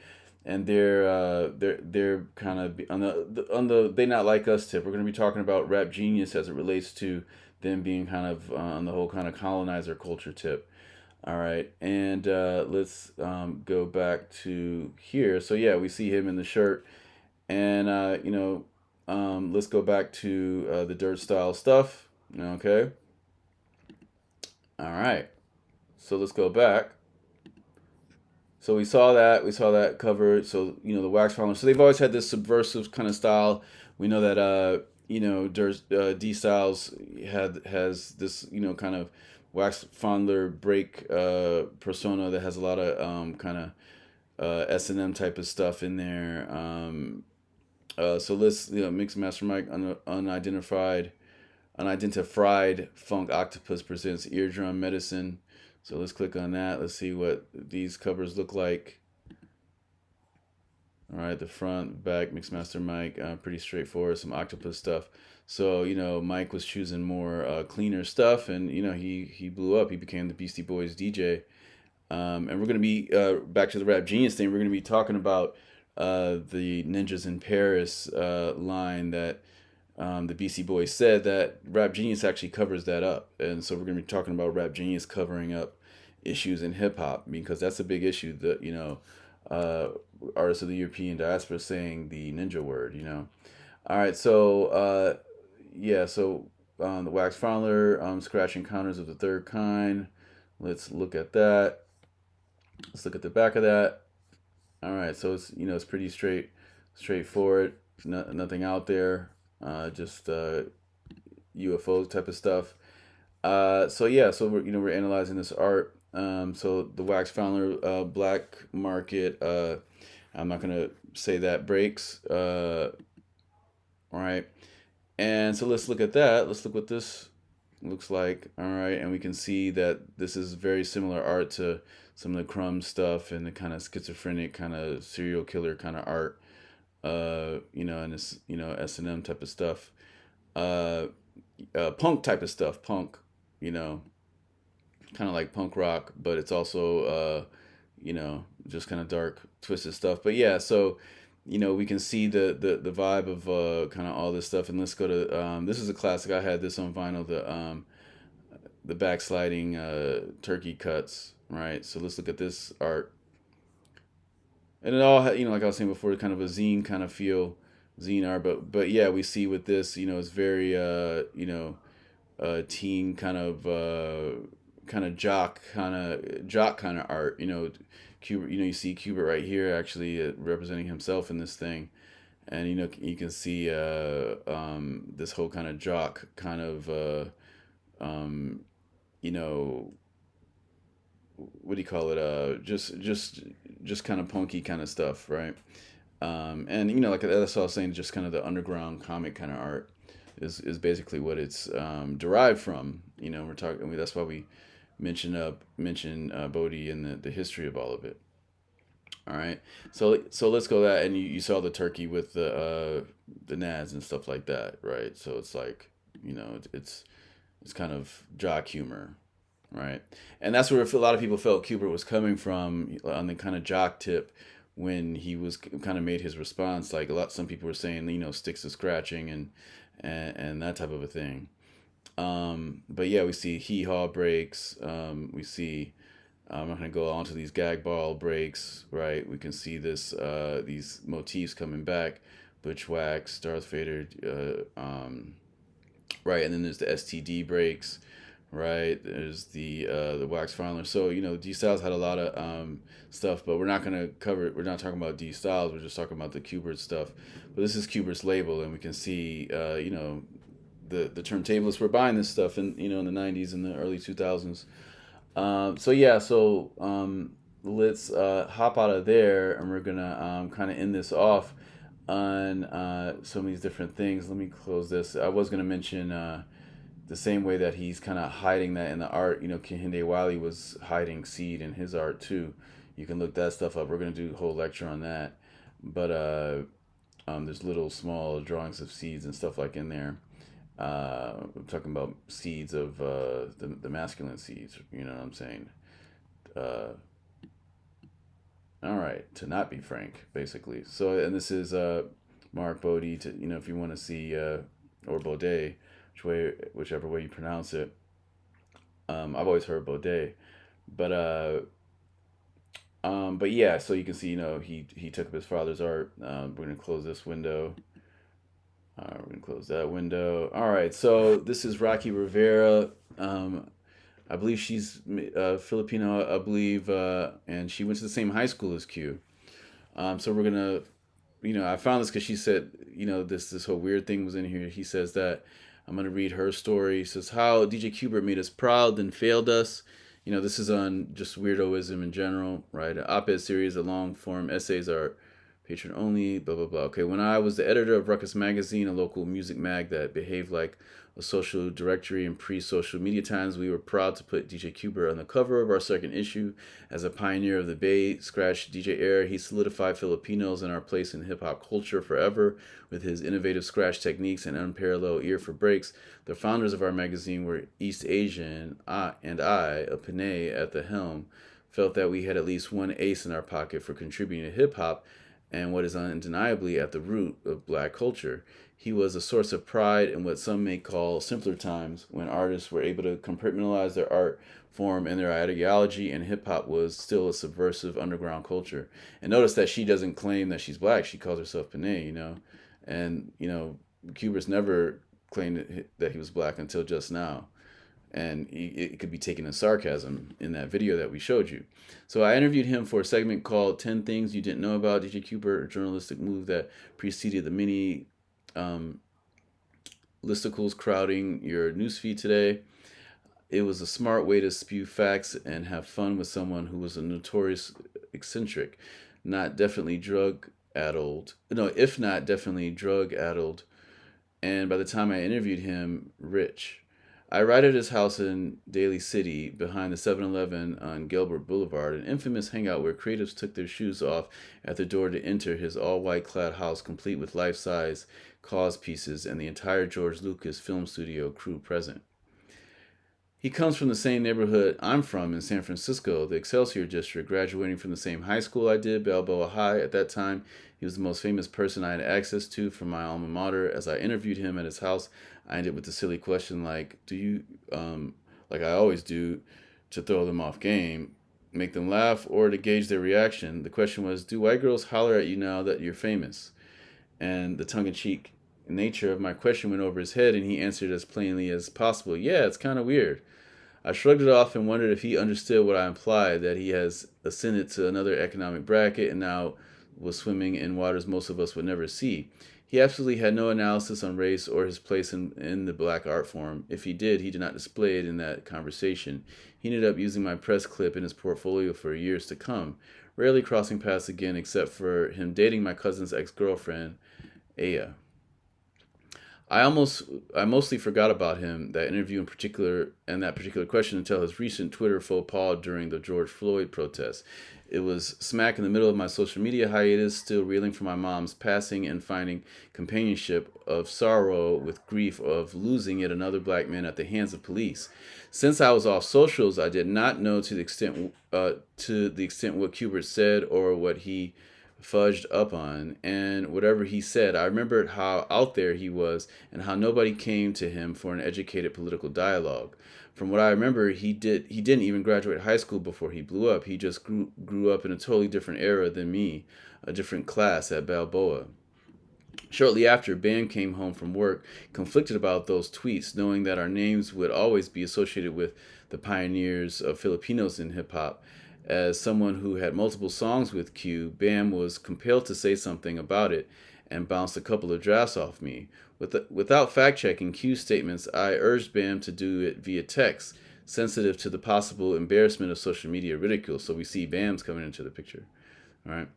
their kind of on the they not like us tip. We're gonna be talking about Rap Genius as it relates to them being kind of on the whole kind of colonizer culture tip. All right, and let's go back to here. So yeah, we see him in the shirt, and let's go back to the Dirtstyle stuff. Okay. All right. So let's go back. So we saw that cover. So the Wax Founder. So they've always had this subversive kind of style. We know that D Styles has this kind of Wax Fondler break persona that has a lot of kind of S&M type of stuff in there. So let's Mixed Master Mike unidentified Funk Octopus presents Eardrum Medicine. So let's click on that. Let's see what these covers look like. All right, the front, back, Mixmaster Mike, pretty straightforward, some octopus stuff. So, Mike was choosing more cleaner stuff, and, he blew up. He became the Beastie Boys DJ. And we're going to be, back to the Rap Genius thing, we're going to be talking about the Ninjas in Paris line that the Beastie Boys said that Rap Genius actually covers that up. And so we're going to be talking about Rap Genius covering up issues in hip-hop, because that's a big issue that, artists of the European diaspora saying the ninja word, All right, so, the Wax Fowler, Skratch Encounters of the Third Kind. Let's look at that. Let's look at the back of that. All right, so it's, it's pretty straightforward, nothing out there, just UFO type of stuff. So we're analyzing this art. So the Wax Fowler black market, I'm not gonna say that breaks. All right, and so let's look at that. Let's look what this looks like. All right, and we can see that this is very similar art to some of the Crumb stuff and the kind of schizophrenic, kind of serial killer kind of art. And this S&M type of stuff, punk type of stuff, punk, kind of like punk rock, but it's also just kind of dark, twisted stuff. But yeah, so we can see the vibe of kind of all this stuff. And let's go to this is a classic. I had this on vinyl, the backsliding turkey cuts, right? So let's look at this art. And it all, like I was saying before, kind of a zine kind of feel, zine art. But yeah, we see with this, it's very teen kind of jock kind of art. Qbert. You see Qbert right here actually representing himself in this thing, and you can see this whole kind of jock kind of what do you call it? Just kind of punky kind of stuff, right? And like that's what I was saying, just kind of the underground comic kind of art is basically what it's derived from. We're talking. That's why we mention Bode and the history of all of it. All right, so let's go that, and you saw the turkey with the nads and stuff like that, right? So it's like it's kind of jock humor. Right, and that's where a lot of people felt Qbert was coming from on the kind of jock tip when he was kind of made his response. Like some people were saying, sticks to scratching and that type of a thing. But yeah, we see hee haw breaks. We see I'm not gonna go on to these gag ball breaks. Right, we can see this these motifs coming back, Bushwhack, Darth Vader. Right, and then there's the STD breaks. Right, there's the Wax Fowler. So D Styles had a lot of stuff, but we're not gonna cover it. We're not talking about D Styles. We're just talking about the Qbert stuff. But this is Qbert's label, and we can see the turntablists were buying this stuff in in the 90s and the early 2000s. Let's hop out of there, and we're gonna kind of end this off on some of these different things. Let me close this. I was gonna mention. The same way that he's kind of hiding that in the art, Kehinde Wiley was hiding seed in his art too. You can look that stuff up. We're going to do a whole lecture on that. But there's little small drawings of seeds and stuff like in there. I'm talking about seeds of the masculine seeds. You know what I'm saying? All right, to not be frank, basically. So, and this is Mark Bode. To if you want to see or Bode, whichever way you pronounce it. I've always heard Bode, but yeah. So you can see, he took up his father's art. We're gonna close this window. We're gonna close that window. All right. So this is Rocky Rivera. I believe she's Filipino, I believe, and she went to the same high school as Q. So we're gonna, I found this because she said, this whole weird thing was in here. He says that I'm gonna read her story. He says how DJ Qbert made us proud, then failed us. This is on just weirdoism in general, right? An op-ed series, of long form essays are patron only, blah blah blah. Okay, when I was the editor of Ruckus Magazine, a local music mag that behaved like a social directory in pre-social media times, we were proud to put DJ Qbert on the cover of our second issue. As a pioneer of the Bay Scratch DJ era, he solidified Filipinos in our place in hip-hop culture forever with his innovative scratch techniques and unparalleled ear for breaks. The founders of our magazine were East Asian, and I, a Panay at the helm, felt that we had at least one ace in our pocket for contributing to hip-hop and what is undeniably at the root of black culture. He was a source of pride in what some may call simpler times, when artists were able to compartmentalize their art form and their ideology, and hip-hop was still a subversive underground culture. And notice that she doesn't claim that she's black. She calls herself Panay, And, Qbert's never claimed that he was black until just now. And it could be taken as sarcasm in that video that we showed you. So I interviewed him for a segment called 10 Things You Didn't Know About DJ Qbert, a journalistic move that preceded the many listicles crowding your newsfeed today. It was a smart way to spew facts and have fun with someone who was a notorious eccentric, if not definitely drug addled. And by the time I interviewed him, rich. I arrived at his house in Daly City, behind the 7-Eleven on Gilbert Boulevard, an infamous hangout where creatives took their shoes off at the door to enter his all-white clad house, complete with life-size cause pieces and the entire George Lucas film studio crew present. He comes from the same neighborhood I'm from in San Francisco, the Excelsior District, graduating from the same high school I did, Balboa High. At that time, he was the most famous person I had access to from my alma mater. As I interviewed him at his house, I ended with the silly question like, do you, like I always do, to throw them off game, make them laugh, or to gauge their reaction? The question was, do white girls holler at you now that you're famous? And the tongue-in-cheek nature of my question went over his head, and he answered as plainly as possible, yeah, it's kind of weird. I shrugged it off and wondered if he understood what I implied, that he has ascended to another economic bracket and now was swimming in waters most of us would never see. He absolutely had no analysis on race or his place in the black art form. If he did not display it in that conversation. He ended up using my press clip in his portfolio for years to come, rarely crossing paths again except for him dating my cousin's ex-girlfriend, Aya. I mostly forgot about him, that interview in particular, and that particular question until his recent Twitter faux pas during the George Floyd protests. It was smack in the middle of my social media hiatus, still reeling from my mom's passing and finding companionship of sorrow with grief of losing yet another black man at the hands of police. Since I was off socials, I did not know to the extent what Qbert said or what he fudged up on, and whatever he said, I remembered how out there he was and how nobody came to him for an educated political dialogue. From what I remember, he didn't even graduate high school before he blew up. He just grew up in a totally different era than me, a different class at Balboa. Shortly after, Bam came home from work, conflicted about those tweets, knowing that our names would always be associated with the pioneers of Filipinos in hip-hop. As someone who had multiple songs with Q, Bam was compelled to say something about it and bounced a couple of drafts off me. Without fact-checking Q's statements, I urged Bam to do it via text, sensitive to the possible embarrassment of social media ridicule. So we see Bam's coming into the picture. All right.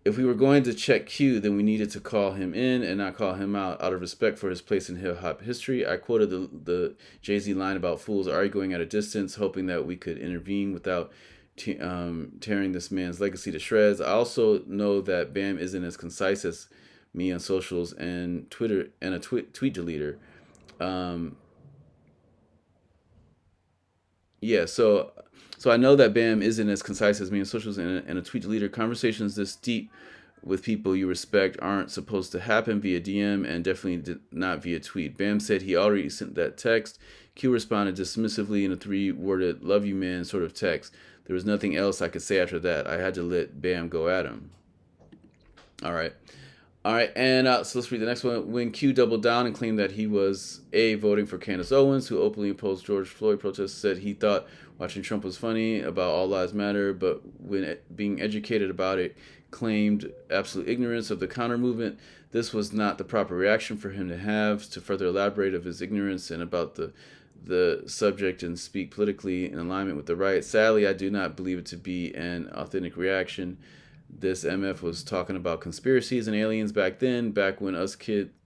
If we were going to check Q, then we needed to call him in and not call him out of respect for his place in hip-hop history. I quoted the Jay-Z line about fools arguing at a distance, hoping that we could intervene without tearing this man's legacy to shreds. I also know that Bam isn't as concise as me on socials and Twitter and a tweet deleter. Yeah, so I know that BAM isn't as concise as me on socials, and a tweet deleter. Conversations this deep with people you respect aren't supposed to happen via DM, and definitely not via tweet. BAM said he already sent that text. Q responded dismissively in a 3-worded "love you man" sort of text. There was nothing else I could say after that. I had to let BAM go at him. All right. All right, and so let's read the next one. When Q doubled down and claimed that he was voting for Candace Owens, who openly opposed George Floyd protests, said he thought watching Trump was funny about all lives matter, but when being educated about it, claimed absolute ignorance of the counter movement. This was not the proper reaction for him to have. To further elaborate of his ignorance and about the subject and speak politically in alignment with the right. Sadly, I do not believe it to be an authentic reaction. This MF was talking about conspiracies and aliens back then, back when us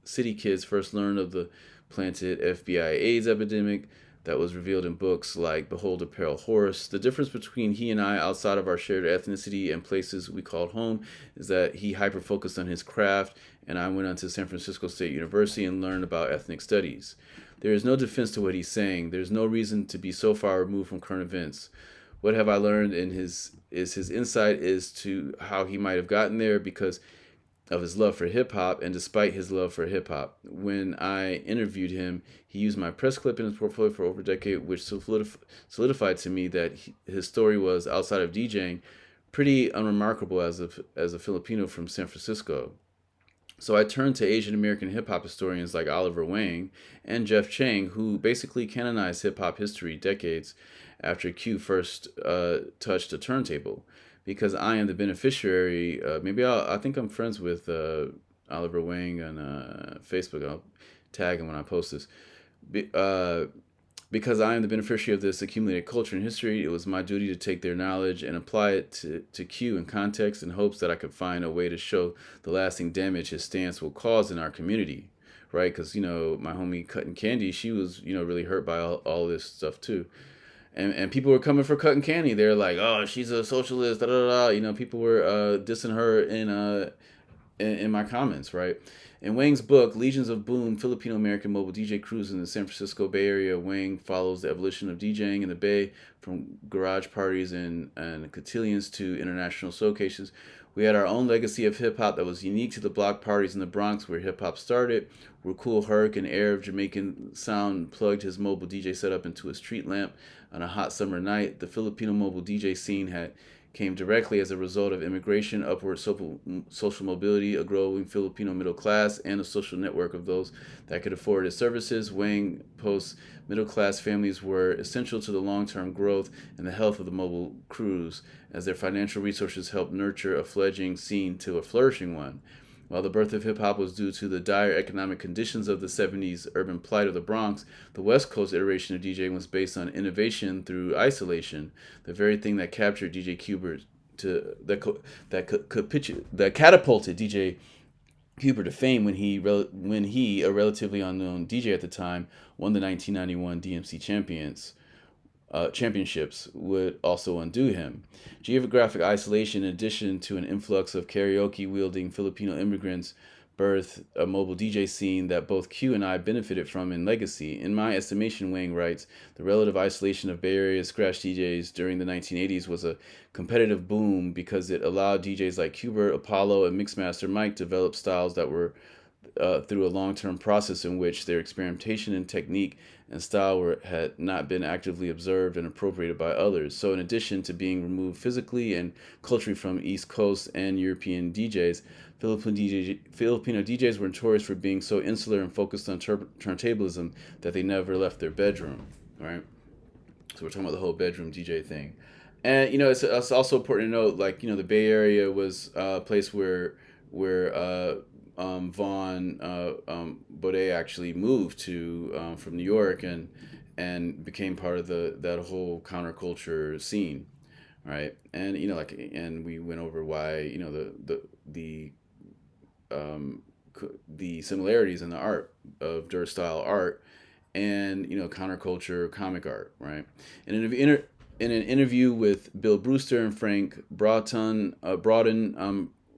city kids first learned of the planted FBI AIDS epidemic that was revealed in books like Behold a Pale Horse. The difference between he and I, outside of our shared ethnicity and places we called home, is that he hyper-focused on his craft, and I went on to San Francisco State University and learned about ethnic studies. There is no defense to what he's saying. There's no reason to be so far removed from current events. What have I learned in his insight is to how he might have gotten there because of his love for hip-hop and despite his love for hip-hop. When I interviewed him, he used my press clip in his portfolio for over a decade, which solidified to me that his story was, outside of DJing, pretty unremarkable as a Filipino from San Francisco. So I turned to Asian American hip-hop historians like Oliver Wang and Jeff Chang, who basically canonized hip-hop history decades after Q first touched a turntable. Because I am the beneficiary, I think I'm friends with Oliver Wang on Facebook. I'll tag him when I post this. Because I am the beneficiary of this accumulated culture and history, it was my duty to take their knowledge and apply it to Q in context in hopes that I could find a way to show the lasting damage his stance will cause in our community, right? Because, my homie Cutting Candy, she was, really hurt by all this stuff too. And people were coming for Cutting Candy. They're like, oh, she's a socialist, da da da. People were dissing her in my comments, right? In Wang's book, Legions of Boom, Filipino-American Mobile DJ Crews in the San Francisco Bay Area, Wang follows the evolution of DJing in the Bay from garage parties and cotillions to international showcases. We had our own legacy of hip-hop that was unique to the block parties in the Bronx where hip-hop started, where Kool Herc, an Arab Jamaican sound, plugged his mobile DJ setup into a street lamp on a hot summer night. The Filipino mobile DJ scene came directly as a result of immigration, upward social mobility, a growing Filipino middle class, and a social network of those that could afford its services. Wang posts middle class families were essential to the long-term growth and the health of the mobile crews, as their financial resources helped nurture a fledgling scene to a flourishing one. While the birth of hip-hop was due to the dire economic conditions of the 70s urban plight of the Bronx, the West Coast iteration of DJing was based on innovation through isolation, the very thing that captured DJ Qbert that catapulted DJ Qbert to fame when he, a relatively unknown DJ at the time, won the 1991 DMC championships, would also undo him. Geographic isolation, in addition to an influx of karaoke-wielding Filipino immigrants, birthed a mobile DJ scene that both Q and I benefited from in legacy. In my estimation, Wang writes, the relative isolation of Bay Area scratch DJs during the 1980s was a competitive boom because it allowed DJs like Qbert, Apollo, and Mixmaster Mike to develop styles that were through a long-term process in which their experimentation in technique and style had not been actively observed and appropriated by others. So in addition to being removed physically and culturally from East Coast and European DJs, Filipino DJs were notorious for being so insular and focused on turntablism that they never left their bedroom, right? So we're talking about the whole bedroom DJ thing. And, it's also important to note, the Bay Area was a place where Vaughn Bode actually moved to from New York and became part of that whole counterculture scene, right? And and we went over why the similarities in the art of Dirtstyle art and counterculture comic art, right? And in an interview with Bill Brewster and Frank Broughton,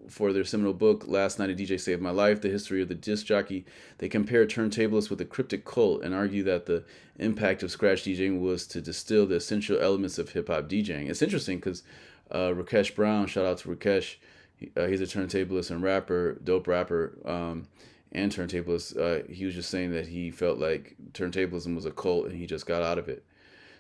for their seminal book, Last Night a DJ Saved My Life, The History of the Disc Jockey, they compare turntablists with a cryptic cult and argue that the impact of scratch DJing was to distill the essential elements of hip-hop DJing. It's interesting because Rakesh Brown, shout out to Rakesh, he's a turntablist and rapper, dope rapper, and turntablist. He was just saying that he felt like turntablism was a cult and he just got out of it.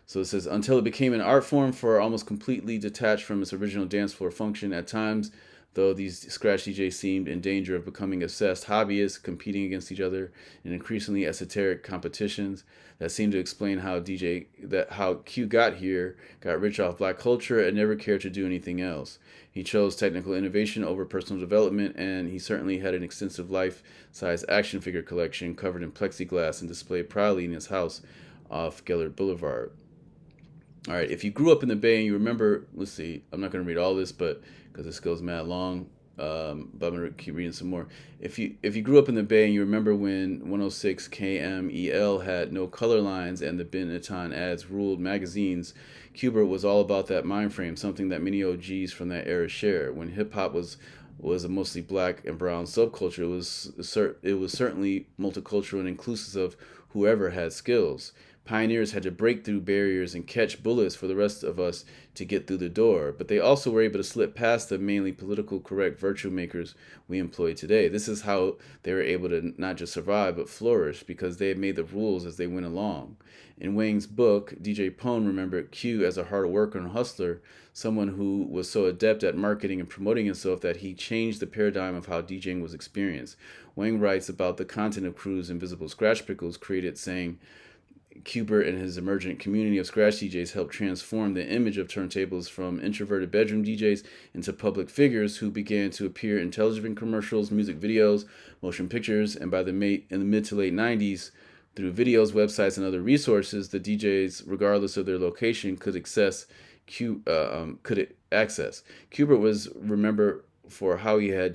So it says, until it became an art form for almost completely detached from its original dance floor function. At times, though, these scratch DJs seemed in danger of becoming obsessed hobbyists competing against each other in increasingly esoteric competitions. That seemed to explain how Q got here, got rich off black culture, and never cared to do anything else. He chose technical innovation over personal development, and he certainly had an extensive life-size action figure collection covered in plexiglass and displayed proudly in his house off Gellert Boulevard. All right, if you grew up in the Bay and you remember, let's see, I'm not going to read all this, but because this goes mad long, but I'm going to keep reading some more. If you grew up in the Bay and you remember when 106 KMEL had no color lines and the Benetton ads ruled magazines, Qbert was all about that mind frame, something that many OGs from that era share. When hip-hop was a mostly black and brown subculture, it was certainly multicultural and inclusive of whoever had skills. Pioneers had to break through barriers and catch bullets for the rest of us to get through the door, but they also were able to slip past the mainly political correct virtue makers we employ today. This is how they were able to not just survive, but flourish, because they had made the rules as they went along. In Wayne's book, DJ Pone remembered Q as a hard worker and hustler, someone who was so adept at marketing and promoting himself that he changed the paradigm of how DJing was experienced. Wayne writes about the content of Crew's Invisible Scratch Pickles created, saying, Qbert and his emergent community of scratch DJs helped transform the image of turntables from introverted bedroom DJs into public figures who began to appear in television commercials, music videos, motion pictures, and in the mid to late 90s, through videos, websites, and other resources, the DJs, regardless of their location, could access. Qbert was remembered for how he made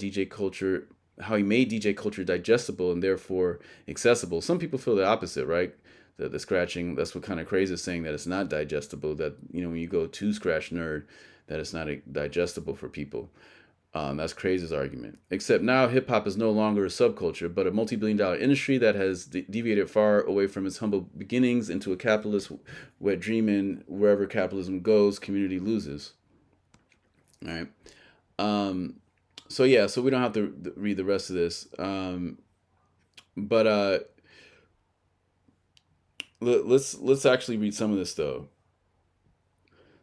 DJ culture digestible and therefore accessible. Some people feel the opposite, right? The scratching, that's what kind of Craze is saying, that it's not digestible, that, you know, when you go to scratch nerd, that it's not digestible for people. That's Craze's argument. Except now hip-hop is no longer a subculture, but a multi-billion-dollar industry that has deviated far away from its humble beginnings into a capitalist wet dream, and wherever capitalism goes, community loses. All right. So we don't have to read the rest of this. Let's actually read some of this though.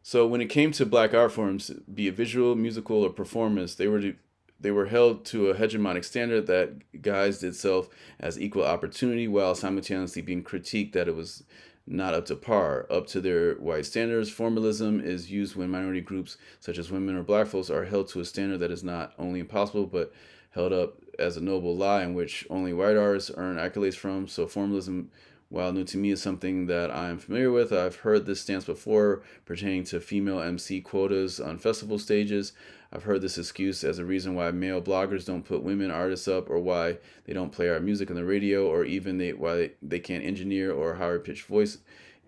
So when it came to black art forms, be it visual, musical, or performance, they were held to a hegemonic standard that guised itself as equal opportunity, while simultaneously being critiqued that it was not up to par, up to their white standards. Formalism is used when minority groups, such as women or black folks, are held to a standard that is not only impossible, but held up as a noble lie in which only white artists earn accolades from. So formalism, while new to me, is something that I'm familiar with. I've heard this stance before pertaining to female MC quotas on festival stages. I've heard this excuse as a reason why male bloggers don't put women artists up, or why they don't play our music on the radio, or even why they can't engineer or higher pitched voice.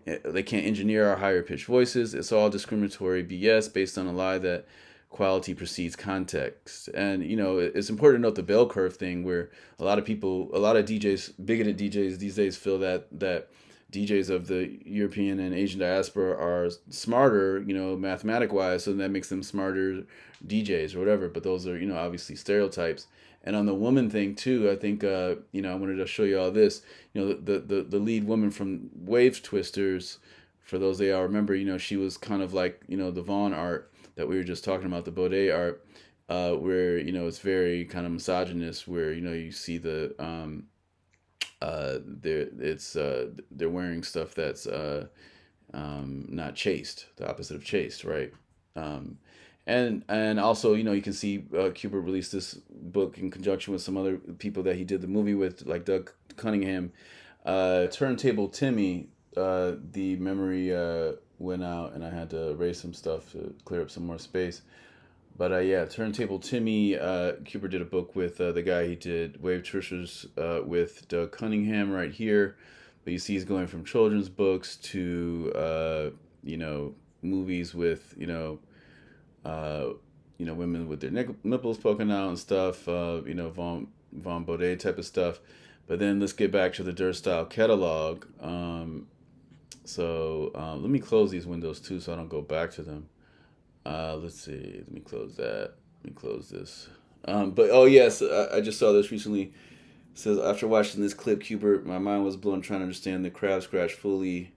They can't engineer our higher pitched voices. It's all discriminatory BS based on a lie that quality precedes context. And, you know, it's important to note the bell curve thing, where a lot of DJs, bigoted DJs these days, feel that DJs of the European and Asian diaspora are smarter, you know, mathematic wise, so that makes them smarter DJs or whatever. But those are, you know, obviously stereotypes. And on the woman thing too, I think, you know, I wanted to show you all this. You know, the lead woman from Wave Twisters, for those that all remember, you know, she was kind of like, you know, the Vaughn art that we were just talking about, the Bode art, where, you know, it's very kind of misogynist, where, you know, you see they're wearing stuff that's not chaste, the opposite of chaste, right? And also, you know, you can see Qbert released this book in conjunction with some other people that he did the movie with, like Doug Cunningham. Turntable Timmy, the memory went out and I had to erase some stuff to clear up some more space. But yeah, Turntable Timmy, Qbert did a book with the guy he did Wave Twisters with, Doug Cunningham, right here. But you see he's going from children's books to, you know, movies with, you know, women with their nipples poking out and stuff, Vaughn Bode type of stuff. But then let's get back to the Dirtstyle catalog. Let me close these windows too so I don't go back to them. Let's see. Let me close that. Let me close this. But oh yes, I just saw this recently. It says, after watching this clip, Qbert, my mind was blown trying to understand the crab scratch fully,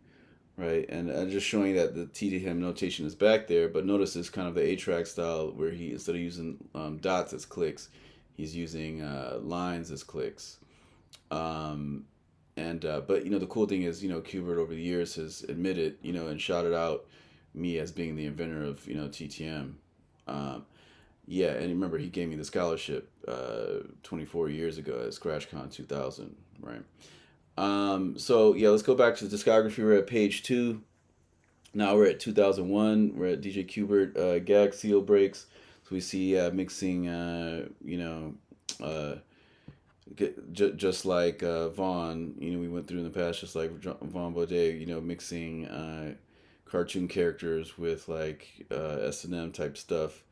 right? And just showing that the T to him notation is back there. But notice this kind of the A-trak style where he, instead of using dots as clicks, he's using lines as clicks. But the cool thing is, Qbert over the years has admitted, and shouted out me as being the inventor of, TTM. And remember, he gave me the scholarship 24 years ago at ScratchCon 2000, right? Let's go back to the discography. We're at page 2. Now we're at 2001. We're at DJ Qbert gag seal breaks. So we see mixing, just like Vaughn, we went through in the past, just like Vaughn Bode, mixing cartoon characters with like S&M type stuff.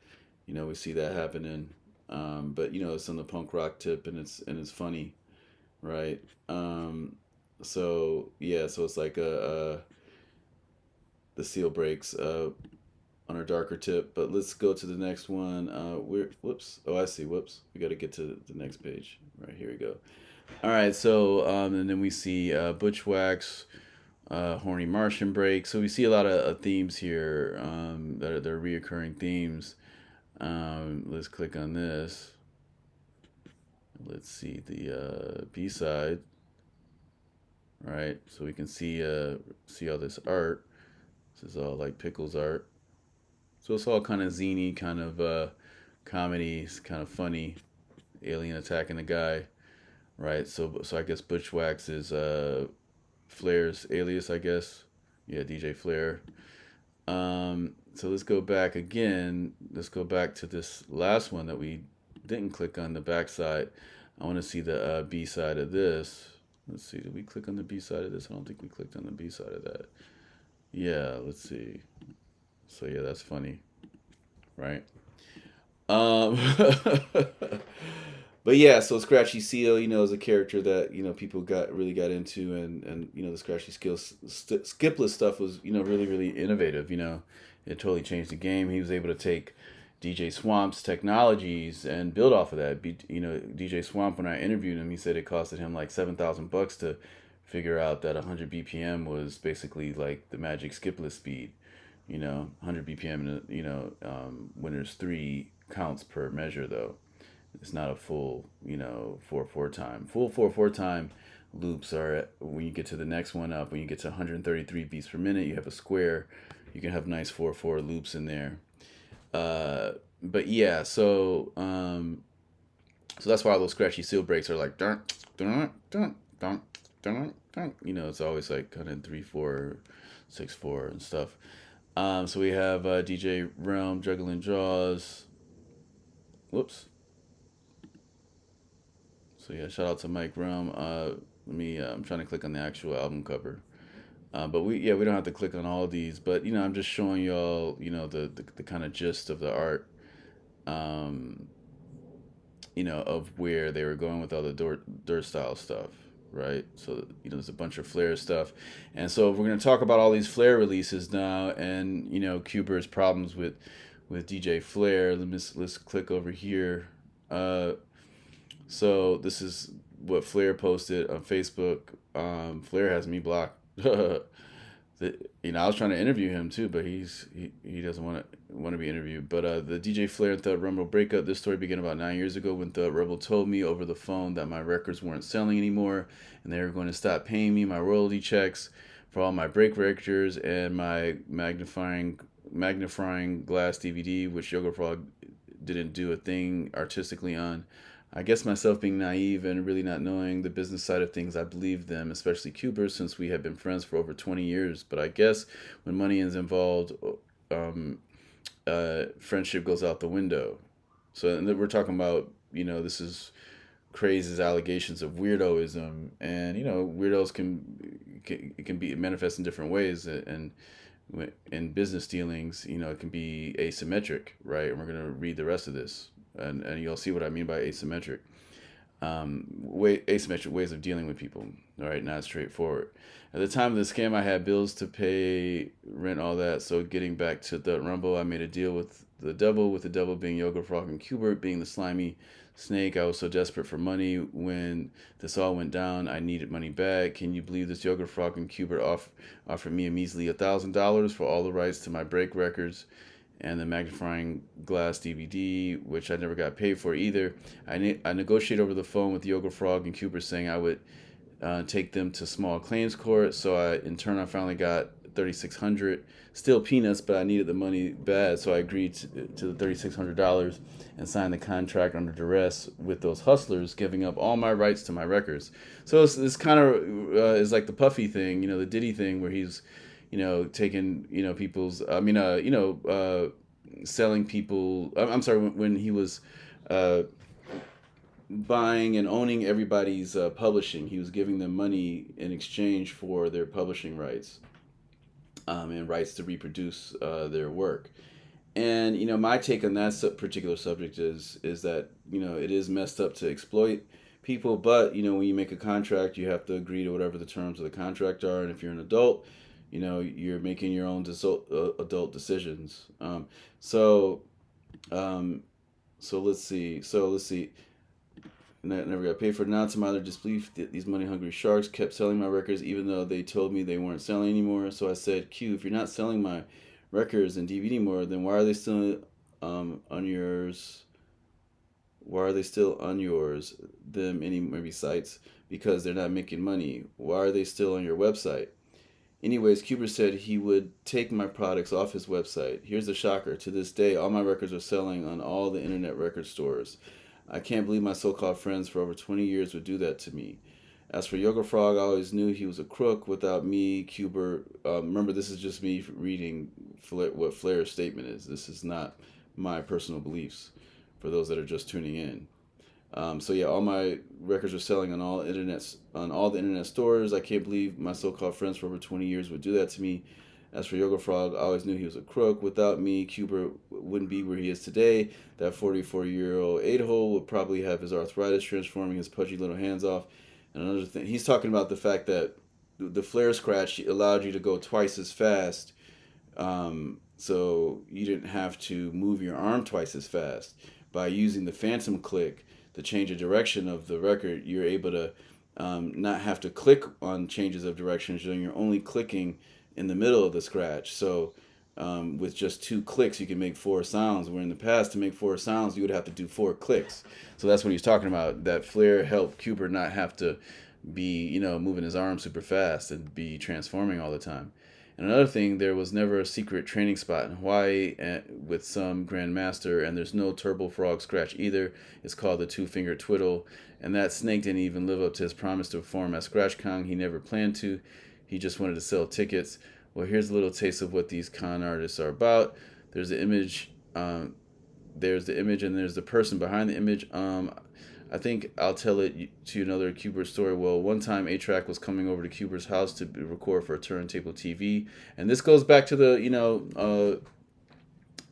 We see that happening, but it's on the punk rock tip, and it's funny, right? So it's like the seal breaks on our darker tip. But let's go to the next one. Whoops. Oh, I see. Whoops. We got to get to the next page. Right, here we go. All right. So and then we see Butchwax, horny Martian break. So we see a lot of themes here that are reoccurring themes. Let's click on this. Let's see the B-side. Right, so we can see all this art. This is all like Pickles art. So it's all kind of zany, kind of comedy, it's kind of funny. Alien attacking the guy, right? So I guess Butchwax is Flair's alias, I guess. Yeah, DJ Flair. So let's go back again. Let's go back to this last one that we didn't click on, the back side. I want to see the B side of this. Let's see, did we click on the B side of this? I don't think we clicked on the B side of that. Yeah, let's see. So yeah, that's funny, right? But yeah, so Scratchy Seal, is a character that people really got into, and the Scratchy Skills skipless stuff was really really innovative. It totally changed the game. He was able to take DJ Swamp's technologies and build off of that. DJ Swamp, when I interviewed him, he said it costed him like $7,000 to figure out that 100 BPM was basically like the magic skipless speed. 100 BPM, when there's 3 counts per measure though. It's not a full, 4/4 time. Full 4/4 time loops are when you get to the next one up. When you get to 133 beats per minute, you have a square. You can have nice 4/4 loops in there. But yeah, so that's why all those scratchy seal breaks are like dun dun dun dun dun dun. It's always like kind of 3/4, 6/4 and stuff. So we have DJ Realm juggling jaws. Whoops. So yeah, shout out to Mike Realm. I'm trying to click on the actual album cover. But we don't have to click on all of these, but I'm just showing y'all the kind of gist of the art, of where they were going with all the Dirtstyle stuff, right? So there's a bunch of Flair stuff, and so we're gonna talk about all these Flair releases now, and Qbert's problems with DJ Flair. Let's click over here. So this is what Flair posted on Facebook. Flair has me blocked. I was trying to interview him too, but he doesn't want to be interviewed. But the DJ Flair and Thug Rumble breakup. This story began about 9 years ago when Thug Rumble told me over the phone that my records weren't selling anymore, and they were going to stop paying me my royalty checks for all my break records and my magnifying glass DVD, which Yoga Frog didn't do a thing artistically on. I guess myself being naive and really not knowing the business side of things, I believed them, especially Qbert, since we had been friends for over 20 years. But I guess when money is involved, friendship goes out the window. So and then we're talking about, this is Craze's allegations of weirdoism, and weirdos can be manifest in different ways, and in business dealings, it can be asymmetric, right? And we're going to read the rest of this, and you'll see what I mean by asymmetric. Asymmetric ways of dealing with people, all right, not straightforward. At the time of the scam, I had bills to pay, rent, all that. So getting back to the Rumble, I made a deal with the devil being Yoga Frog and Qbert being the slimy snake. I was so desperate for money when this all went down. I needed money back. Can you believe this? Yoga Frog and Qbert offered me a measly $1,000 for all the rights to my break records and the magnifying glass DVD, which I never got paid for either. I negotiated over the phone with Yoga Frog and Qbert, saying I would take them to small claims court. So I finally got $3,600. Still peanuts, but I needed the money bad, so I agreed to the $3,600 and signed the contract under duress with those hustlers, giving up all my rights to my records. So it's kind of is like the Puffy thing, the Diddy thing, where he's taking people's selling people. I'm sorry, when he was buying and owning everybody's publishing, he was giving them money in exchange for their publishing rights. And rights to reproduce their work. And my take on that particular subject is that it is messed up to exploit people, but when you make a contract, you have to agree to whatever the terms of the contract are. And if you're an adult, you're making your own adult decisions. So let's see. And I never got paid for it. Now, to my other disbelief, these money-hungry sharks kept selling my records, even though they told me they weren't selling anymore. So I said, Q, if you're not selling my records and DVD anymore, then why are they still on yours? Why are they still on yours? Maybe sites? Because they're not making money. Why are they still on your website? Anyways, Qbert said he would take my products off his website. Here's the shocker. To this day, all my records are selling on all the internet record stores. I can't believe my so-called friends for over 20 years would do that to me. As for Yoga Frog, I always knew he was a crook. Without me, Qbert, remember, this is just me reading what Flair's statement is. This is not my personal beliefs for those that are just tuning in. All my records are selling on all the internet stores. I can't believe my so-called friends for over 20 years would do that to me. As for Yoga Frog, I always knew he was a crook. Without me, Qbert wouldn't be where he is today. That 44-year-old 8-hole would probably have his arthritis transforming his pudgy little hands off. And another thing, he's talking about the fact that the flare scratch allowed you to go twice as fast, so you didn't have to move your arm twice as fast. By using the phantom click to change the direction of the record, you're able to not have to click on changes of direction. So you're only clicking in the middle of the scratch. So with just 2 clicks, you can make 4 sounds. Where in the past, to make 4 sounds, you would have to do 4 clicks. So that's what he's talking about. That Flair helped Qbert not have to be, moving his arm super fast and be transforming all the time. And another thing, there was never a secret training spot in Hawaii with some grandmaster, and there's no turbo frog scratch either. It's called the 2-finger twiddle. And that snake didn't even live up to his promise to perform at ScratchCon. He never planned to. He just wanted to sell tickets. Well, here's a little taste of what these con artists are about. There's the image, and there's the person behind the image. I think I'll tell it to another Qbert story. Well, one time A-trak was coming over to Qbert's house to record for a turntable TV, and this goes back to the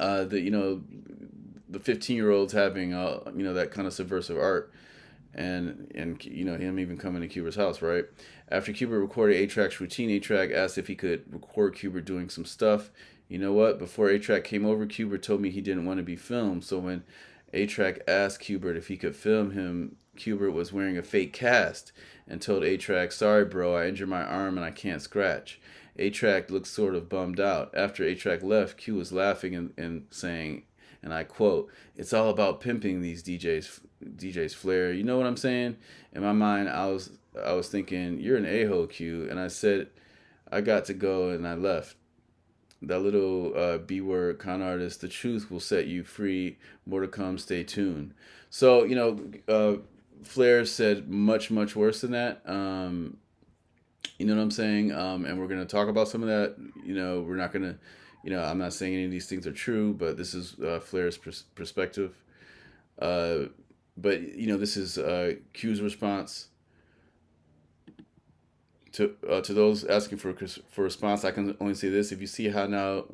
15-year-olds having that kind of subversive art. And him even coming to Qbert's house, right? After Qbert recorded A-trak's routine, A-trak asked if he could record Qbert doing some stuff. You know what? Before A-trak came over, Qbert told me he didn't want to be filmed. So when A-trak asked Qbert if he could film him, Qbert was wearing a fake cast and told A-trak, "Sorry, bro, I injured my arm and I can't scratch." A-trak looked sort of bummed out. After A-trak left, Q was laughing and saying, and I quote, "It's all about pimping these DJs, Flair." You know what I'm saying? In my mind, I was thinking, "You're an a-hole, Q," and I said, "I got to go," and I left. That little B-word con artist, the truth will set you free. More to come, stay tuned. So, Flair said much, much worse than that. You know what I'm saying? And we're going to talk about some of that. We're not going to, I'm not saying any of these things are true, but this is Flair's perspective. But, this is Q's response. To those asking for response, I can only say this: if you see how now,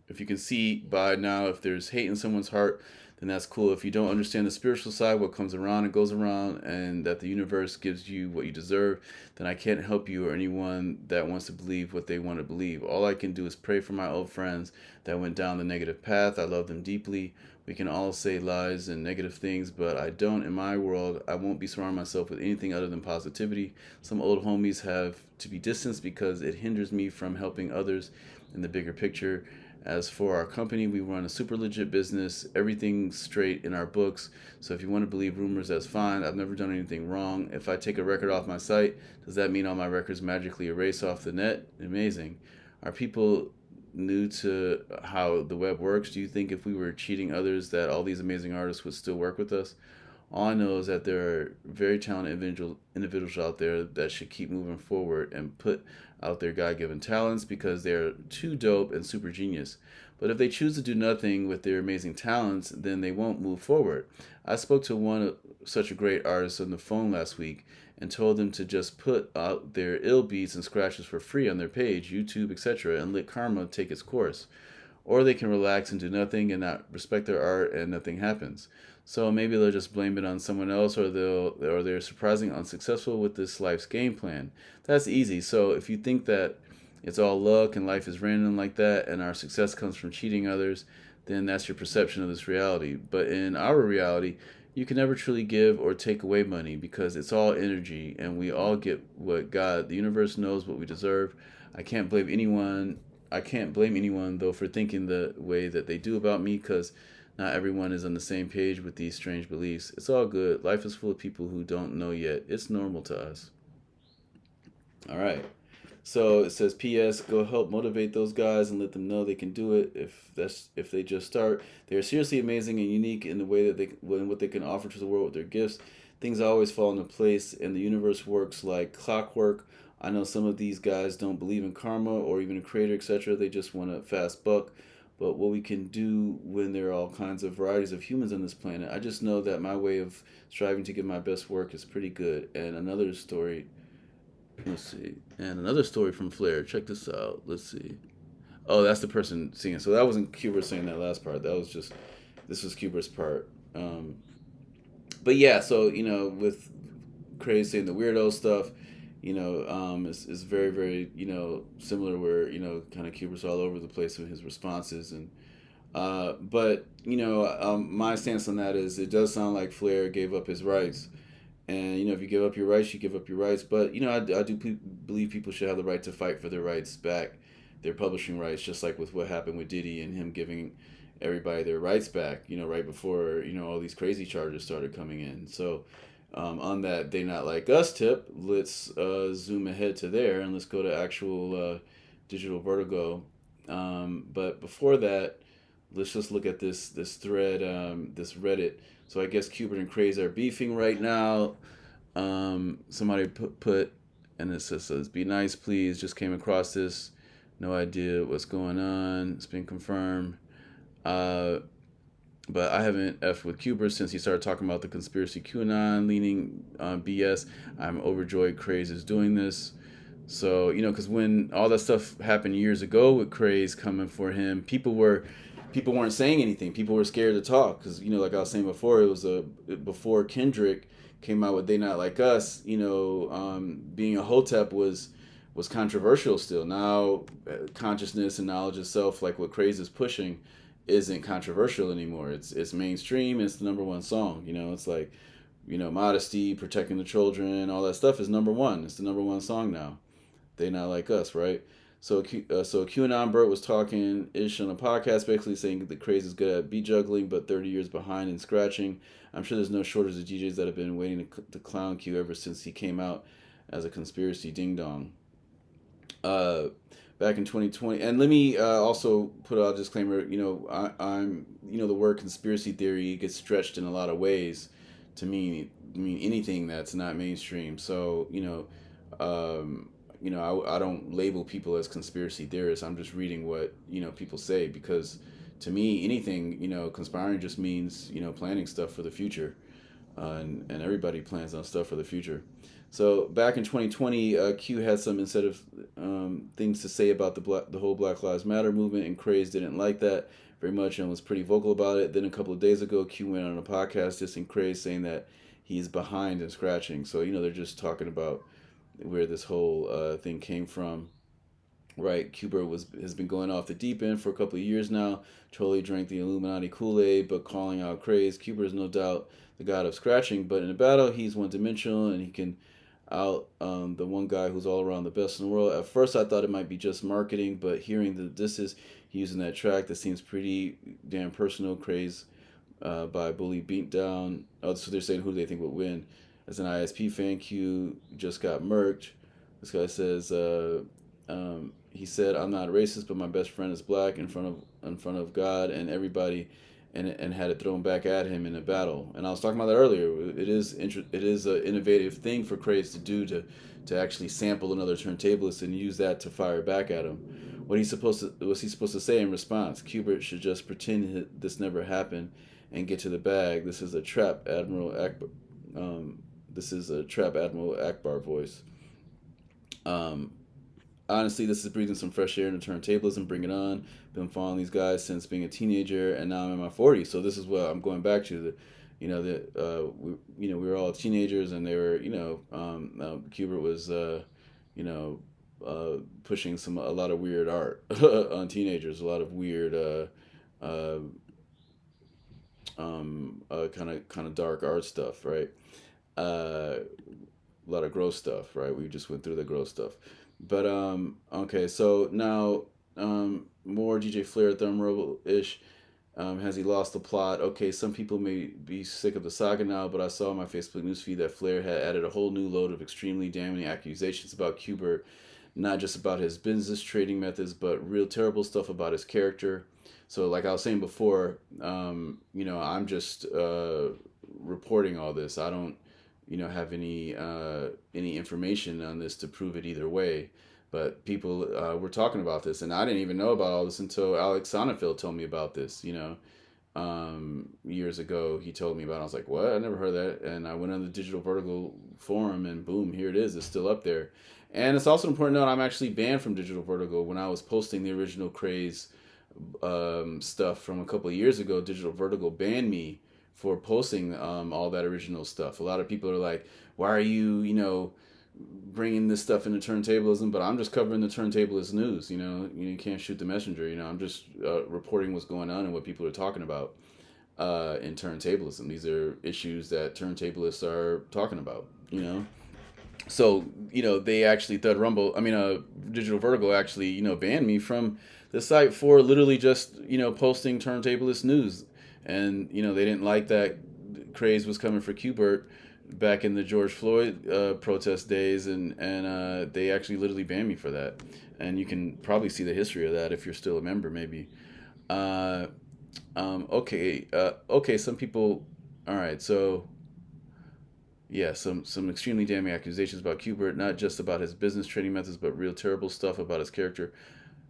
if you can see by now, if there's hate in someone's heart, then that's cool. If you don't understand the spiritual side, what comes around and goes around, and that the universe gives you what you deserve, then I can't help you or anyone that wants to believe what they want to believe. All I can do is pray for my old friends that went down the negative path. I love them deeply. We can all say lies and negative things, but I don't. In my world, I won't be surrounding myself with anything other than positivity. Some old homies have to be distanced because it hinders me from helping others in the bigger picture. As for our company, we run a super legit business, everything's straight in our books. So if you want to believe rumors, that's fine. I've never done anything wrong. If I take a record off my site, does that mean all my records magically erase off the net? Amazing. Are people new to how the web works? Do you think if we were cheating others that all these amazing artists would still work with us? All I know is that there are very talented individuals out there that should keep moving forward and put out their God-given talents because they're too dope and super genius. But if they choose to do nothing with their amazing talents, then they won't move forward. I spoke to such a great artist on the phone last week and told them to just put out their ill beats and scratches for free on their page, YouTube, etc., and let karma take its course. Or they can relax and do nothing and not respect their art and nothing happens. So maybe they'll just blame it on someone else, or they're surprisingly unsuccessful with this life's game plan. That's easy. So if you think that it's all luck and life is random like that and our success comes from cheating others, then that's your perception of this reality. But in our reality, you can never truly give or take away money because it's all energy and we all get what the universe knows what we deserve. I can't blame anyone though for thinking the way that they do about me because not everyone is on the same page with these strange beliefs. It's all good. Life is full of people who don't know yet. It's normal to us. All right. So it says, P.S. Go help motivate those guys and let them know they can do it if they just start. They are seriously amazing and unique in the way that what they can offer to the world with their gifts. Things always fall into place, and the universe works like clockwork. I know some of these guys don't believe in karma or even a creator, etc. They just want a fast buck. But what we can do when there are all kinds of varieties of humans on this planet, I just know that my way of striving to give my best work is pretty good. And another story. Let's see. And another story from Flair. Check this out. Let's see. Oh, that's the person singing. So that wasn't Qbert saying that last part. This was Qbert's part. But yeah, so, with Craze saying the weirdo stuff, it's very, very, similar where, kind of Qbert's all over the place with his responses. And, but, my stance on that is it does sound like Flair gave up his rights. And, if you give up your rights, you give up your rights. But, I do believe people should have the right to fight for their rights back, their publishing rights, just like with what happened with Diddy and him giving everybody their rights back, right before, all these crazy charges started coming in. So on that They Not Like Us tip, let's zoom ahead to there and let's go to actual Digital Vertigo. But before that, let's just look at this thread, this Reddit. So I guess Qbert and Craze are beefing right now. Somebody put, and it says, "Be nice, please. Just came across this. No idea what's going on. It's been confirmed. But I haven't effed with Qbert since he started talking about the conspiracy QAnon leaning BS. I'm overjoyed Craze is doing this." So, because when all that stuff happened years ago with Craze coming for him, people weren't saying anything. People were scared to talk because, like I was saying before, it was before Kendrick came out with They Not Like Us, being a hotep was controversial still. Now, consciousness and knowledge of self, like what Craze is pushing, isn't controversial anymore. It's mainstream. It's the number one song. It's like, modesty, protecting the children, all that stuff is number one. It's the number one song now. They Not Like Us, right? So QAnon Bert was talking ish on a podcast, basically saying that Craze is good at beat juggling, but 30 years behind in scratching. I'm sure there's no shortage of DJs that have been waiting to clown Q ever since he came out as a conspiracy ding dong. Back in 2020, and let me also put out a disclaimer. I'm the word conspiracy theory gets stretched in a lot of ways to mean anything that's not mainstream. So I don't label people as conspiracy theorists. I'm just reading what people say, because to me anything conspiring just means planning stuff for the future. and everybody plans on stuff for the future. So back in 2020, Q had some instead of things to say about the whole Black Lives Matter movement, and Craze didn't like that very much and was pretty vocal about it. Then a couple of days ago, Q went on a podcast dissing Craze, saying that he's behind in scratching. So they're just talking about where this whole thing came from. Right, Qbert has been going off the deep end for a couple of years now. Totally drank the Illuminati Kool-Aid, but calling out Craze. Qbert is no doubt the god of scratching, but in a battle, he's one-dimensional, and he can out the one guy who's all around the best in the world. At first, I thought it might be just marketing, but hearing the disses using that track, that seems pretty damn personal. Craze by Bully Beatdown. Oh, so they're saying who do they think would win? As an ISP fan, Q just got murked. This guy says. He said, "I'm not racist, but my best friend is black in front of God and everybody," and had it thrown back at him in a battle. And I was talking about that earlier. It is an innovative thing for Craze to do to actually sample another turntablist and use that to fire back at him. What's he supposed to say in response? Qbert should just pretend this never happened and get to the bag. This is a trap, Admiral Akbar. Akbar voice. Honestly, this is breathing some fresh air into turntablism. Bring it on. Been following these guys since being a teenager, and now I'm in my 40s. So this is what I'm going back to. We were all teenagers, and they were, Qbert was, pushing a lot of weird art on teenagers. A lot of weird, kind of dark art stuff, right? A lot of gross stuff, right? We just went through the gross stuff. But okay, so now more DJ Flair Thumb-ish. Has he lost the plot? Okay, some people may be sick of the saga now, but I saw on my Facebook newsfeed that Flair had added a whole new load of extremely damning accusations about Qbert, not just about his business trading methods, but real terrible stuff about his character. So like I was saying before, I'm just reporting all this. I don't have any information on this to prove it either way, but people were talking about this, and I didn't even know about all this until Alex Sonnenfeld told me about this. Years ago he told me about it. I was like, what? I never heard that. And I went on the Digital Vertical forum, and boom, here it is. It's still up there. And it's also important to note I'm actually banned from Digital Vertical. When I was posting the original Craze stuff from a couple of years ago, Digital Vertical banned me for posting all that original stuff. A lot of people are like, why are you, bringing this stuff into turntablism? But I'm just covering the turntablist news. You can't shoot the messenger. I'm just reporting what's going on and what people are talking about in turntablism. These are issues that turntablists are talking about, So, they actually, Digital Vertical actually, banned me from the site for literally just, posting turntablist news. And, they didn't like that Craze was coming for Qbert back in the George Floyd protest days. And they actually literally banned me for that. And you can probably see the history of that if you're still a member, maybe. Okay, some people... All right, so... Yeah, some extremely damning accusations about Qbert, not just about his business trading methods, but real terrible stuff about his character.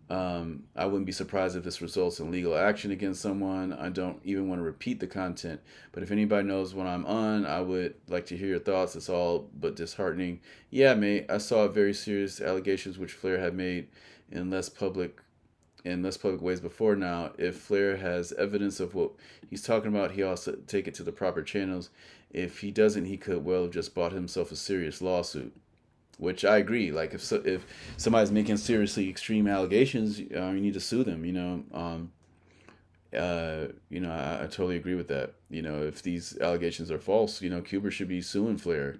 I wouldn't be surprised if this results in legal action against someone. I don't even want to repeat the content, but if anybody knows what I'm on, I would like to hear your thoughts. It's all but disheartening. Yeah, mate, I saw very serious allegations which Flair had made in less public ways before now. If Flair has evidence of what he's talking about, he also take it to the proper channels. If he doesn't, he could well have just bought himself a serious lawsuit. Which I agree. Like if somebody's making seriously extreme allegations, you need to sue them. I totally agree with that. If these allegations are false, Qbert should be suing Flair.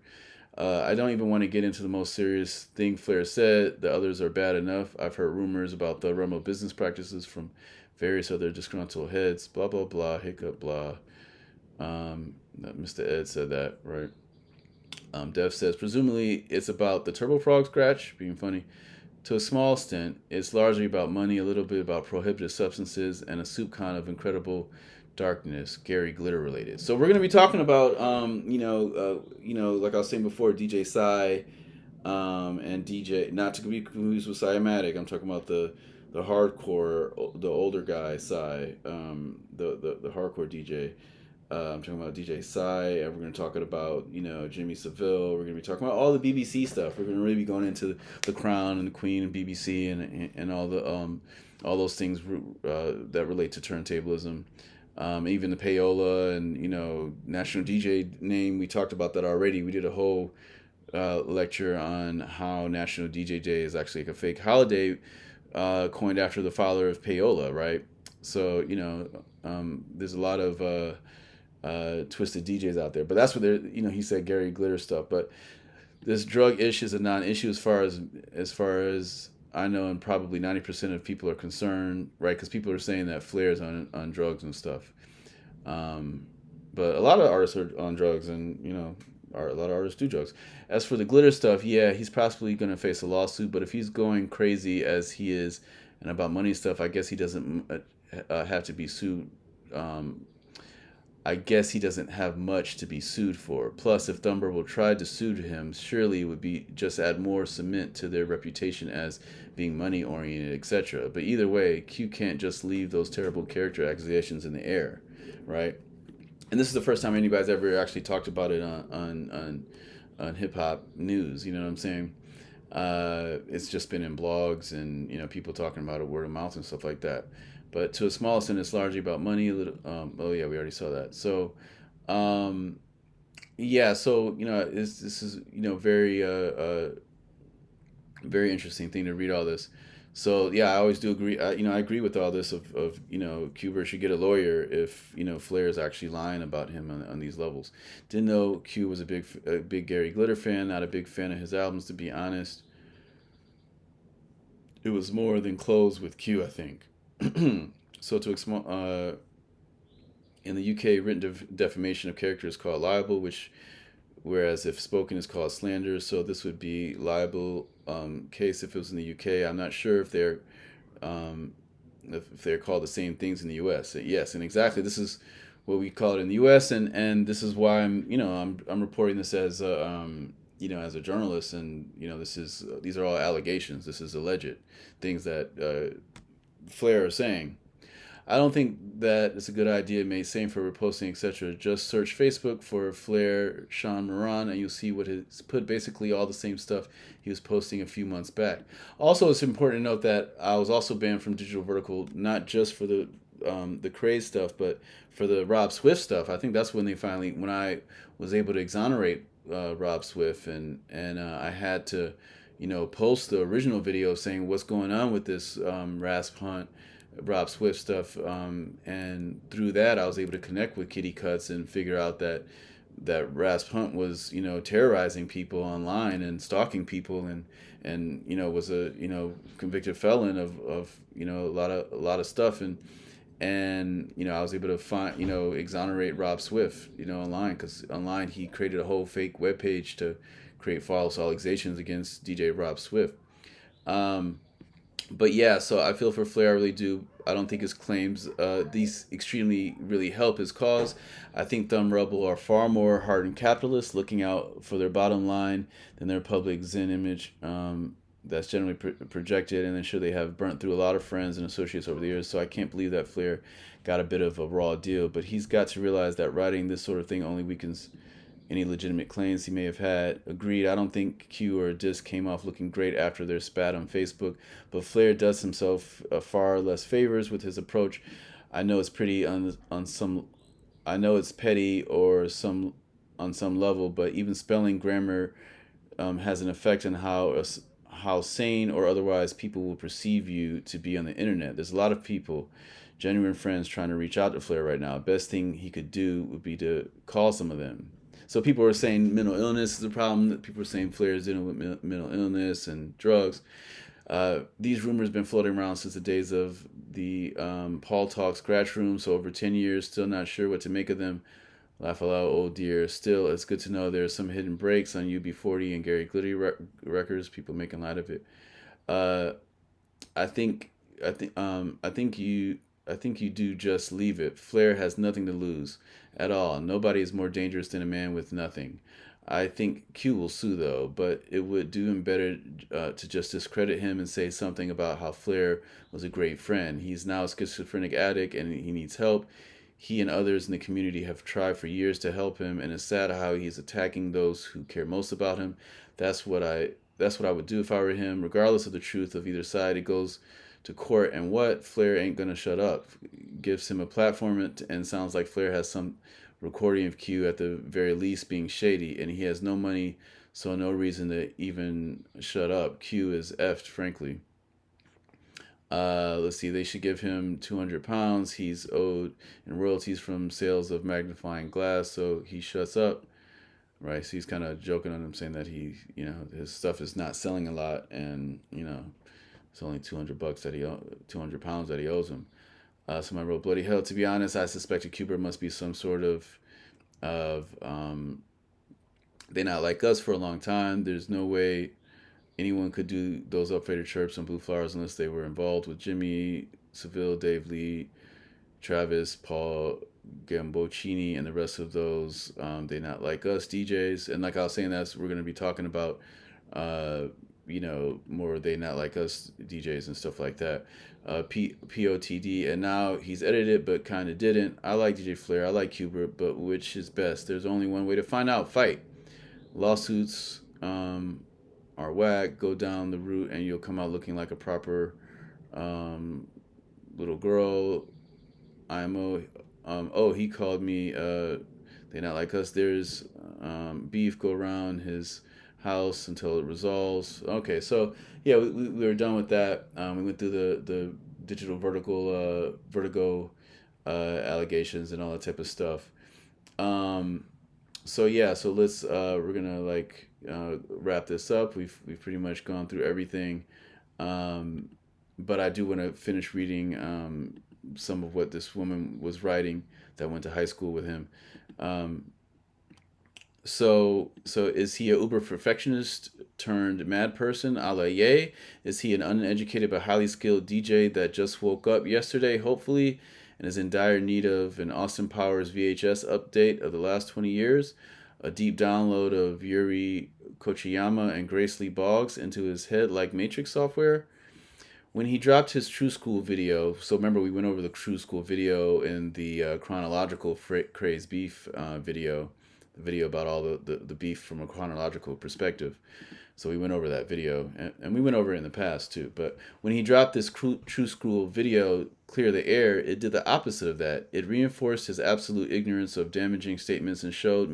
I don't even want to get into the most serious thing Flair said. The others are bad enough. I've heard rumors about the realm of business practices from various other disgruntled heads. Blah blah blah. Hiccup blah. Mr. Ed said that, right? Dev says, presumably it's about the Turbo Frog scratch being funny. To a small extent, it's largely about money, a little bit about prohibited substances, and a soup kind of incredible darkness, Gary Glitter related. So we're going to be talking about, like I was saying before, DJ Psy, and DJ, not to be confused with Psymatic. I'm talking about the hardcore, the older guy Psy, the hardcore DJ. I'm talking about DJ Psy. And we're going to talk about, Jimmy Savile. We're going to be talking about all the BBC stuff. We're going to really be going into the Crown and the Queen and BBC and all those things that relate to turntablism. Even the payola and, National DJ name. We talked about that already. We did a whole lecture on how National DJ Day is actually like a fake holiday coined after the father of payola, right? So, there's a lot of twisted DJs out there, but that's what they're, he said Gary Glitter stuff, but this drug issue is a non-issue as far as I know, and probably 90% of people are concerned, right? Because people are saying that Flair's on drugs and stuff, but a lot of artists are on drugs, and a lot of artists do drugs. As for the Glitter stuff, yeah, he's possibly going to face a lawsuit, but if he's going crazy as he is and about money stuff, I guess he doesn't have to be sued. I guess he doesn't have much to be sued for. Plus, if Thunderbolt tried to sue him, surely it would be just add more cement to their reputation as being money-oriented, etc. But either way, Q can't just leave those terrible character accusations in the air, right? And this is the first time anybody's ever actually talked about it on hip-hop news, you know what I'm saying? It's just been in blogs and, people talking about it word of mouth and stuff like that. But to a small extent, it's largely about money. Oh yeah, we already saw that. So, yeah. So this is very very interesting thing to read all this. So yeah, I always do agree. I agree with all this of Qbert should get a lawyer if Flair is actually lying about him on these levels. Didn't know Q was a big Gary Glitter fan. Not a big fan of his albums, to be honest. It was more than clothes with Q, I think. So in the UK, written defamation of character is called libel, whereas if spoken is called slander. So this would be libel case if it was in the UK. I'm not sure if they're called the same things in the US. Yes, and exactly this is what we call it in the US, and this is why I'm reporting this as as a journalist, and these are all allegations. This is alleged things that Flair are saying. I don't think that it's a good idea, mate. Same for reposting, etc. Just search Facebook for Flair Sean Moran, and you'll see what he's put. Basically, all the same stuff he was posting a few months back. Also, it's important to note that I was also banned from Digital Vertical, not just for the Craze stuff, but for the Rob Swift stuff. I think that's when I was able to exonerate Rob Swift, and I had to, post the original video saying what's going on with this Rasp Hunt, Rob Swift stuff, and through that I was able to connect with Kitty Cuts and figure out that Rasp Hunt was terrorizing people online and stalking people and was a convicted felon of a lot of stuff, and I was able to find exonerate Rob Swift online, because online he created a whole fake webpage to create false allegations against DJ Rob Swift. But yeah, so I feel for Flair, I really do. I don't think his claims, these extremely really help his cause. I think Thumb Rebel are far more hardened capitalists looking out for their bottom line than their public Zen image that's generally projected, and I'm sure they have burnt through a lot of friends and associates over the years, so I can't believe that Flair got a bit of a raw deal. But he's got to realize that writing this sort of thing only weakens any legitimate claims he may have had. Agreed, I don't think Q or Disc came off looking great after their spat on Facebook, but Flair does himself far less favors with his approach. I know it's pretty I know it's petty or on some level, but even spelling grammar has an effect on how sane or otherwise people will perceive you to be on the internet. There's a lot of people, genuine friends, trying to reach out to Flair right now. Best thing he could do would be to call some of them. So people are saying mental illness is a problem. People are saying Flair is dealing with mental illness and drugs. These rumors have been floating around since the days of the Paul Talk Scratch Room, so over 10 years, still not sure what to make of them. Laugh aloud, oh dear. Still, it's good to know there's some hidden breaks on UB40 and Gary Glitty records. People making light of it. I think you do just leave it. Flair has nothing to lose at all. Nobody is more dangerous than a man with nothing. I think Q will sue though, but it would do him better to just discredit him and say something about how Flair was a great friend. He's now a schizophrenic addict and he needs help. He and others in the community have tried for years to help him, and it's sad how he's attacking those who care most about him. That's what I would do if I were him, regardless of the truth of either side. It goes to court, and what? Flair ain't gonna shut up. Gives him a platform, and sounds like Flair has some recording of Q at the very least being shady, and he has no money, so no reason to even shut up. Q is effed, frankly. Let's see, they should give him 200 pounds. He's owed in royalties from sales of magnifying glass, so he shuts up. Right, so he's kind of joking on him, saying that he, his stuff is not selling a lot, and it's only $200 that 200 pounds that he owes him. Somebody wrote, bloody hell. To be honest, I suspected Qbert must be some sort of they not like us for a long time. There's no way anyone could do those upfaded chirps and blue flowers unless they were involved with Jimmy Seville, Dave Lee, Travis, Paul Gambocini, and the rest of those they not like us DJs. And like I was saying, we're going to be talking about more they not like us DJs and stuff like that. POTD, and now he's edited but kind of didn't. I like DJ Flair, I like Qbert, but which is best? There's only one way to find out. Fight. Lawsuits are whack. Go down the route and you'll come out looking like a proper little girl. IMO. He called me. They not like us. There's beef. Go around his house until it resolves. Okay, so yeah, we were done with that. We went through the digital vertigo allegations and all that type of stuff. So let's we're gonna wrap this up. We've pretty much gone through everything, but I do want to finish reading some of what this woman was writing that went to high school with him. So is he a uber perfectionist turned mad person a la Ye? Is he an uneducated but highly skilled DJ that just woke up yesterday, hopefully, and is in dire need of an Austin Powers VHS update of the last 20 years? A deep download of Yuri Kochiyama and Grace Lee Boggs into his head like Matrix software? When he dropped his True School video, so remember we went over the True School video in the chronological Craze Beef video, the video about all the beef from a chronological perspective. So we went over that video, and we went over it in the past too. But when he dropped this True School video, Clear the Air, it did the opposite of that. It reinforced his absolute ignorance of damaging statements and showed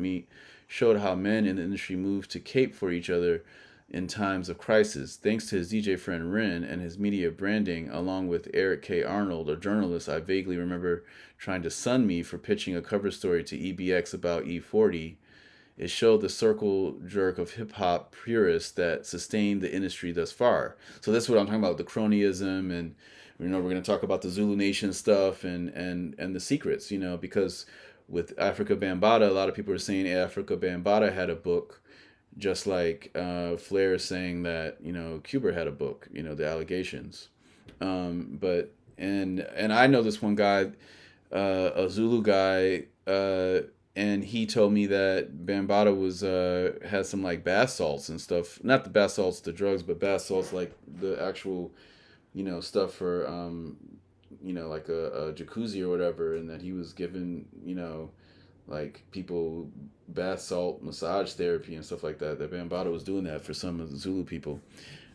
how men in the industry move to cape for each other in times of crisis. Thanks to his DJ friend Ren and his media branding, along with Eric K. Arnold, a journalist I vaguely remember trying to sun me for pitching a cover story to EBX about E40, it showed the circle jerk of hip-hop purists that sustained the industry thus far. So that's what I'm talking about, the cronyism, and we're going to talk about the Zulu Nation stuff and the secrets, because with Africa Bambaataa, a lot of people are saying Africa Bambaataa had a book, just like Flair is saying that Qbert had a book, the allegations. But I know this one guy, a Zulu guy, and he told me that Bambaataa was had some like bath salts and stuff. Not the bath salts, the drugs, but bath salts like the actual, stuff for like a jacuzzi or whatever, and that he was giving like people bath salt massage therapy and stuff like that. That Bambaataa was doing that for some of the Zulu people.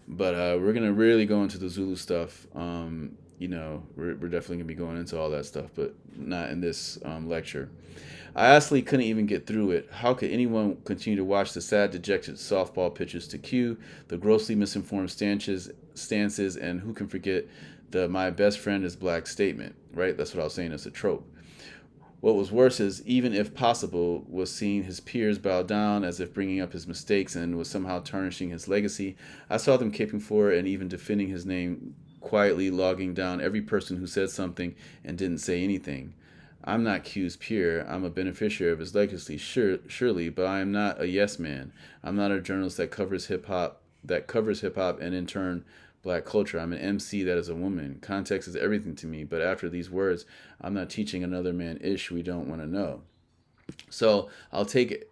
But we're gonna really go into the Zulu stuff. We're definitely gonna be going into all that stuff, but not in this lecture. I honestly couldn't even get through it. How could anyone continue to watch the sad, dejected softball pitches to Q, the grossly misinformed stances, and who can forget the "my best friend is black" statement, right? That's what I was saying. It's a trope. What was worse is, even if possible, was seeing his peers bow down as if bringing up his mistakes and was somehow tarnishing his legacy. I saw them caping for it and even defending his name, quietly logging down every person who said something and didn't say anything. I'm not Q's peer. I'm a beneficiary of his legacy, surely, but I am not a yes man. I'm not a journalist that covers hip hop and in turn black culture. I'm an MC that is a woman. Context is everything to me, but after these words, I'm not teaching another man ish we don't want to know. So I'll take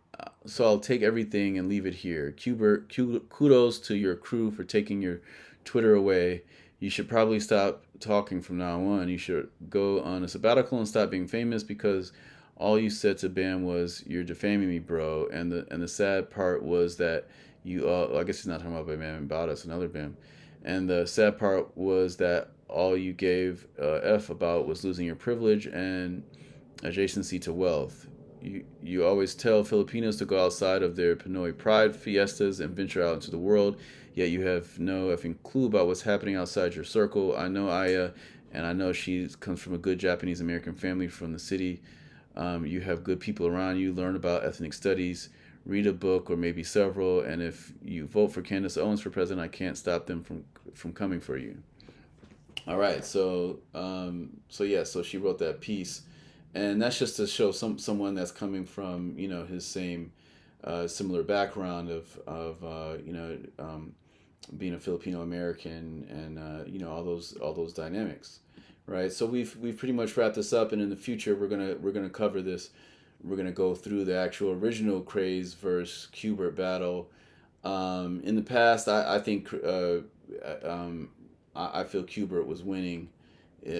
everything and leave it here. Qbert, kudos to your crew for taking your Twitter away. You should probably stop talking from now on. You should go on a sabbatical and stop being famous, because all you said to Bam was, "You're defaming me, bro." And the sad part was that you I guess he's not talking about Bam Bode, it's another Bam. And the sad part was that all you gave F about was losing your privilege and adjacency to wealth. You always tell Filipinos to go outside of their Pinoy pride fiestas and venture out into the world, yet you have no effing clue about what's happening outside your circle. I know Aya, and I know she comes from a good Japanese American family from the city. You have good people around you. Learn about ethnic studies. Read a book or maybe several. And if you vote for Candace Owens for president, I can't stop them from coming for you. All right. So she wrote that piece. And that's just to show someone that's coming from, you know, his same similar background of being a Filipino American and you know, all those dynamics, right? So we've pretty much wrapped this up, and in the future we're gonna cover this. We're gonna go through the actual original Craze versus Qbert battle. In the past, I think I feel Qbert was winning.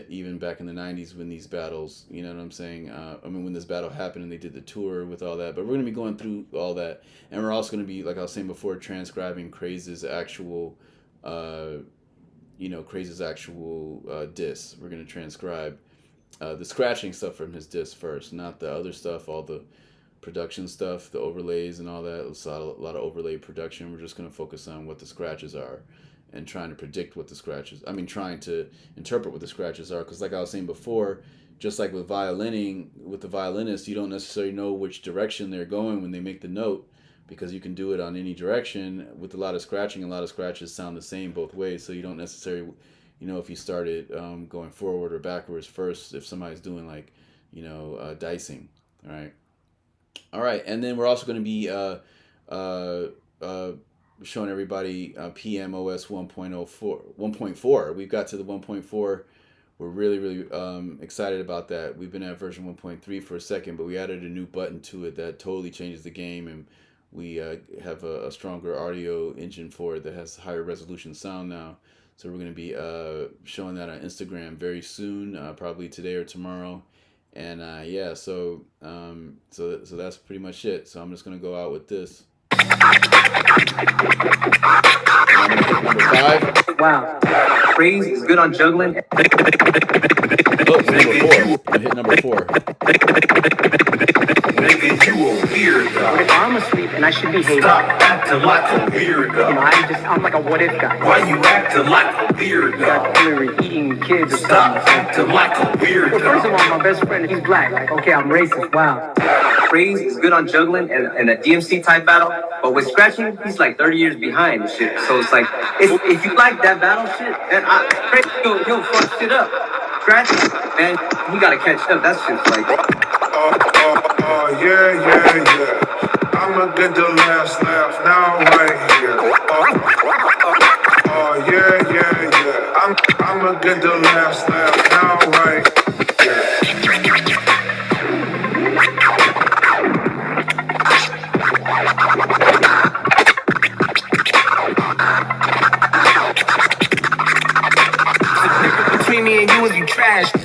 Even back in the 90s when these battles, you know what I'm saying? When this battle happened and they did the tour with all that. But we're going to be going through all that. And we're also going to be, like I was saying before, transcribing Craze's actual, diss. We're going to transcribe the scratching stuff from his diss first, not the other stuff, all the production stuff, the overlays and all that. It's a lot of overlay production. We're just going to focus on what the scratches are. And trying to predict what the scratches, trying to interpret what the scratches are. Because like I was saying before, just like with violining, with the violinist, you don't necessarily know which direction they're going when they make the note, because you can do it on any direction. With a lot of scratches sound the same both ways, so you don't necessarily, you know, if you started going forward or backwards first, if somebody's doing like, dicing, all right, and then we're also going to be showing everybody PMOS 1.4. We've got to the 1.4. We're really excited about that. We've been at version 1.3 for a second, but we added a new button to it that totally changes the game, and we have a stronger audio engine for it that has higher resolution sound now. So we're going to be showing that on Instagram very soon, probably today or tomorrow. And so that's pretty much it. So I'm just going to go out with this. Number 5. Wow. Craze is good on juggling. Oh, it's number 4. I hit number 4. Nigga, you a weirdo. What if I'm asleep and I should be hating? Stop acting like a weirdo. You know, I'm like a what if guy. Why you acting like a Got weirdo? hillary eating kids or Stop something. acting like a Well, first of weirdo. all, my best friend, he's black. Like, okay, I'm racist. Wow. Craze is good on juggling and a DMC type battle, but with scratching, he's like 30 years behind and shit. So it's like, if you like that battle shit, then Craze, he'll fuck shit up. Scratching, man, he gotta catch up. That shit's like. Yeah. I'ma get the last laugh now right here. Yeah. I'ma get the last laugh now right here. Between me and you is you trash. You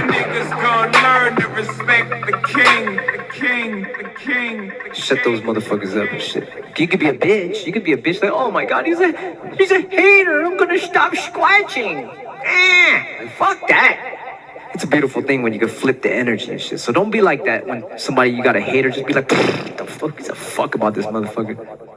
niggas gonna learn to respect the king. Shut those motherfuckers up and shit. You could be a bitch. You could be a bitch like, oh my god, he's a hater. I'm gonna stop scratching. Like, fuck that. It's a beautiful thing when you can flip the energy and shit. So don't be like that when somebody you got a hater. Just be like, what the fuck is a fuck about this motherfucker?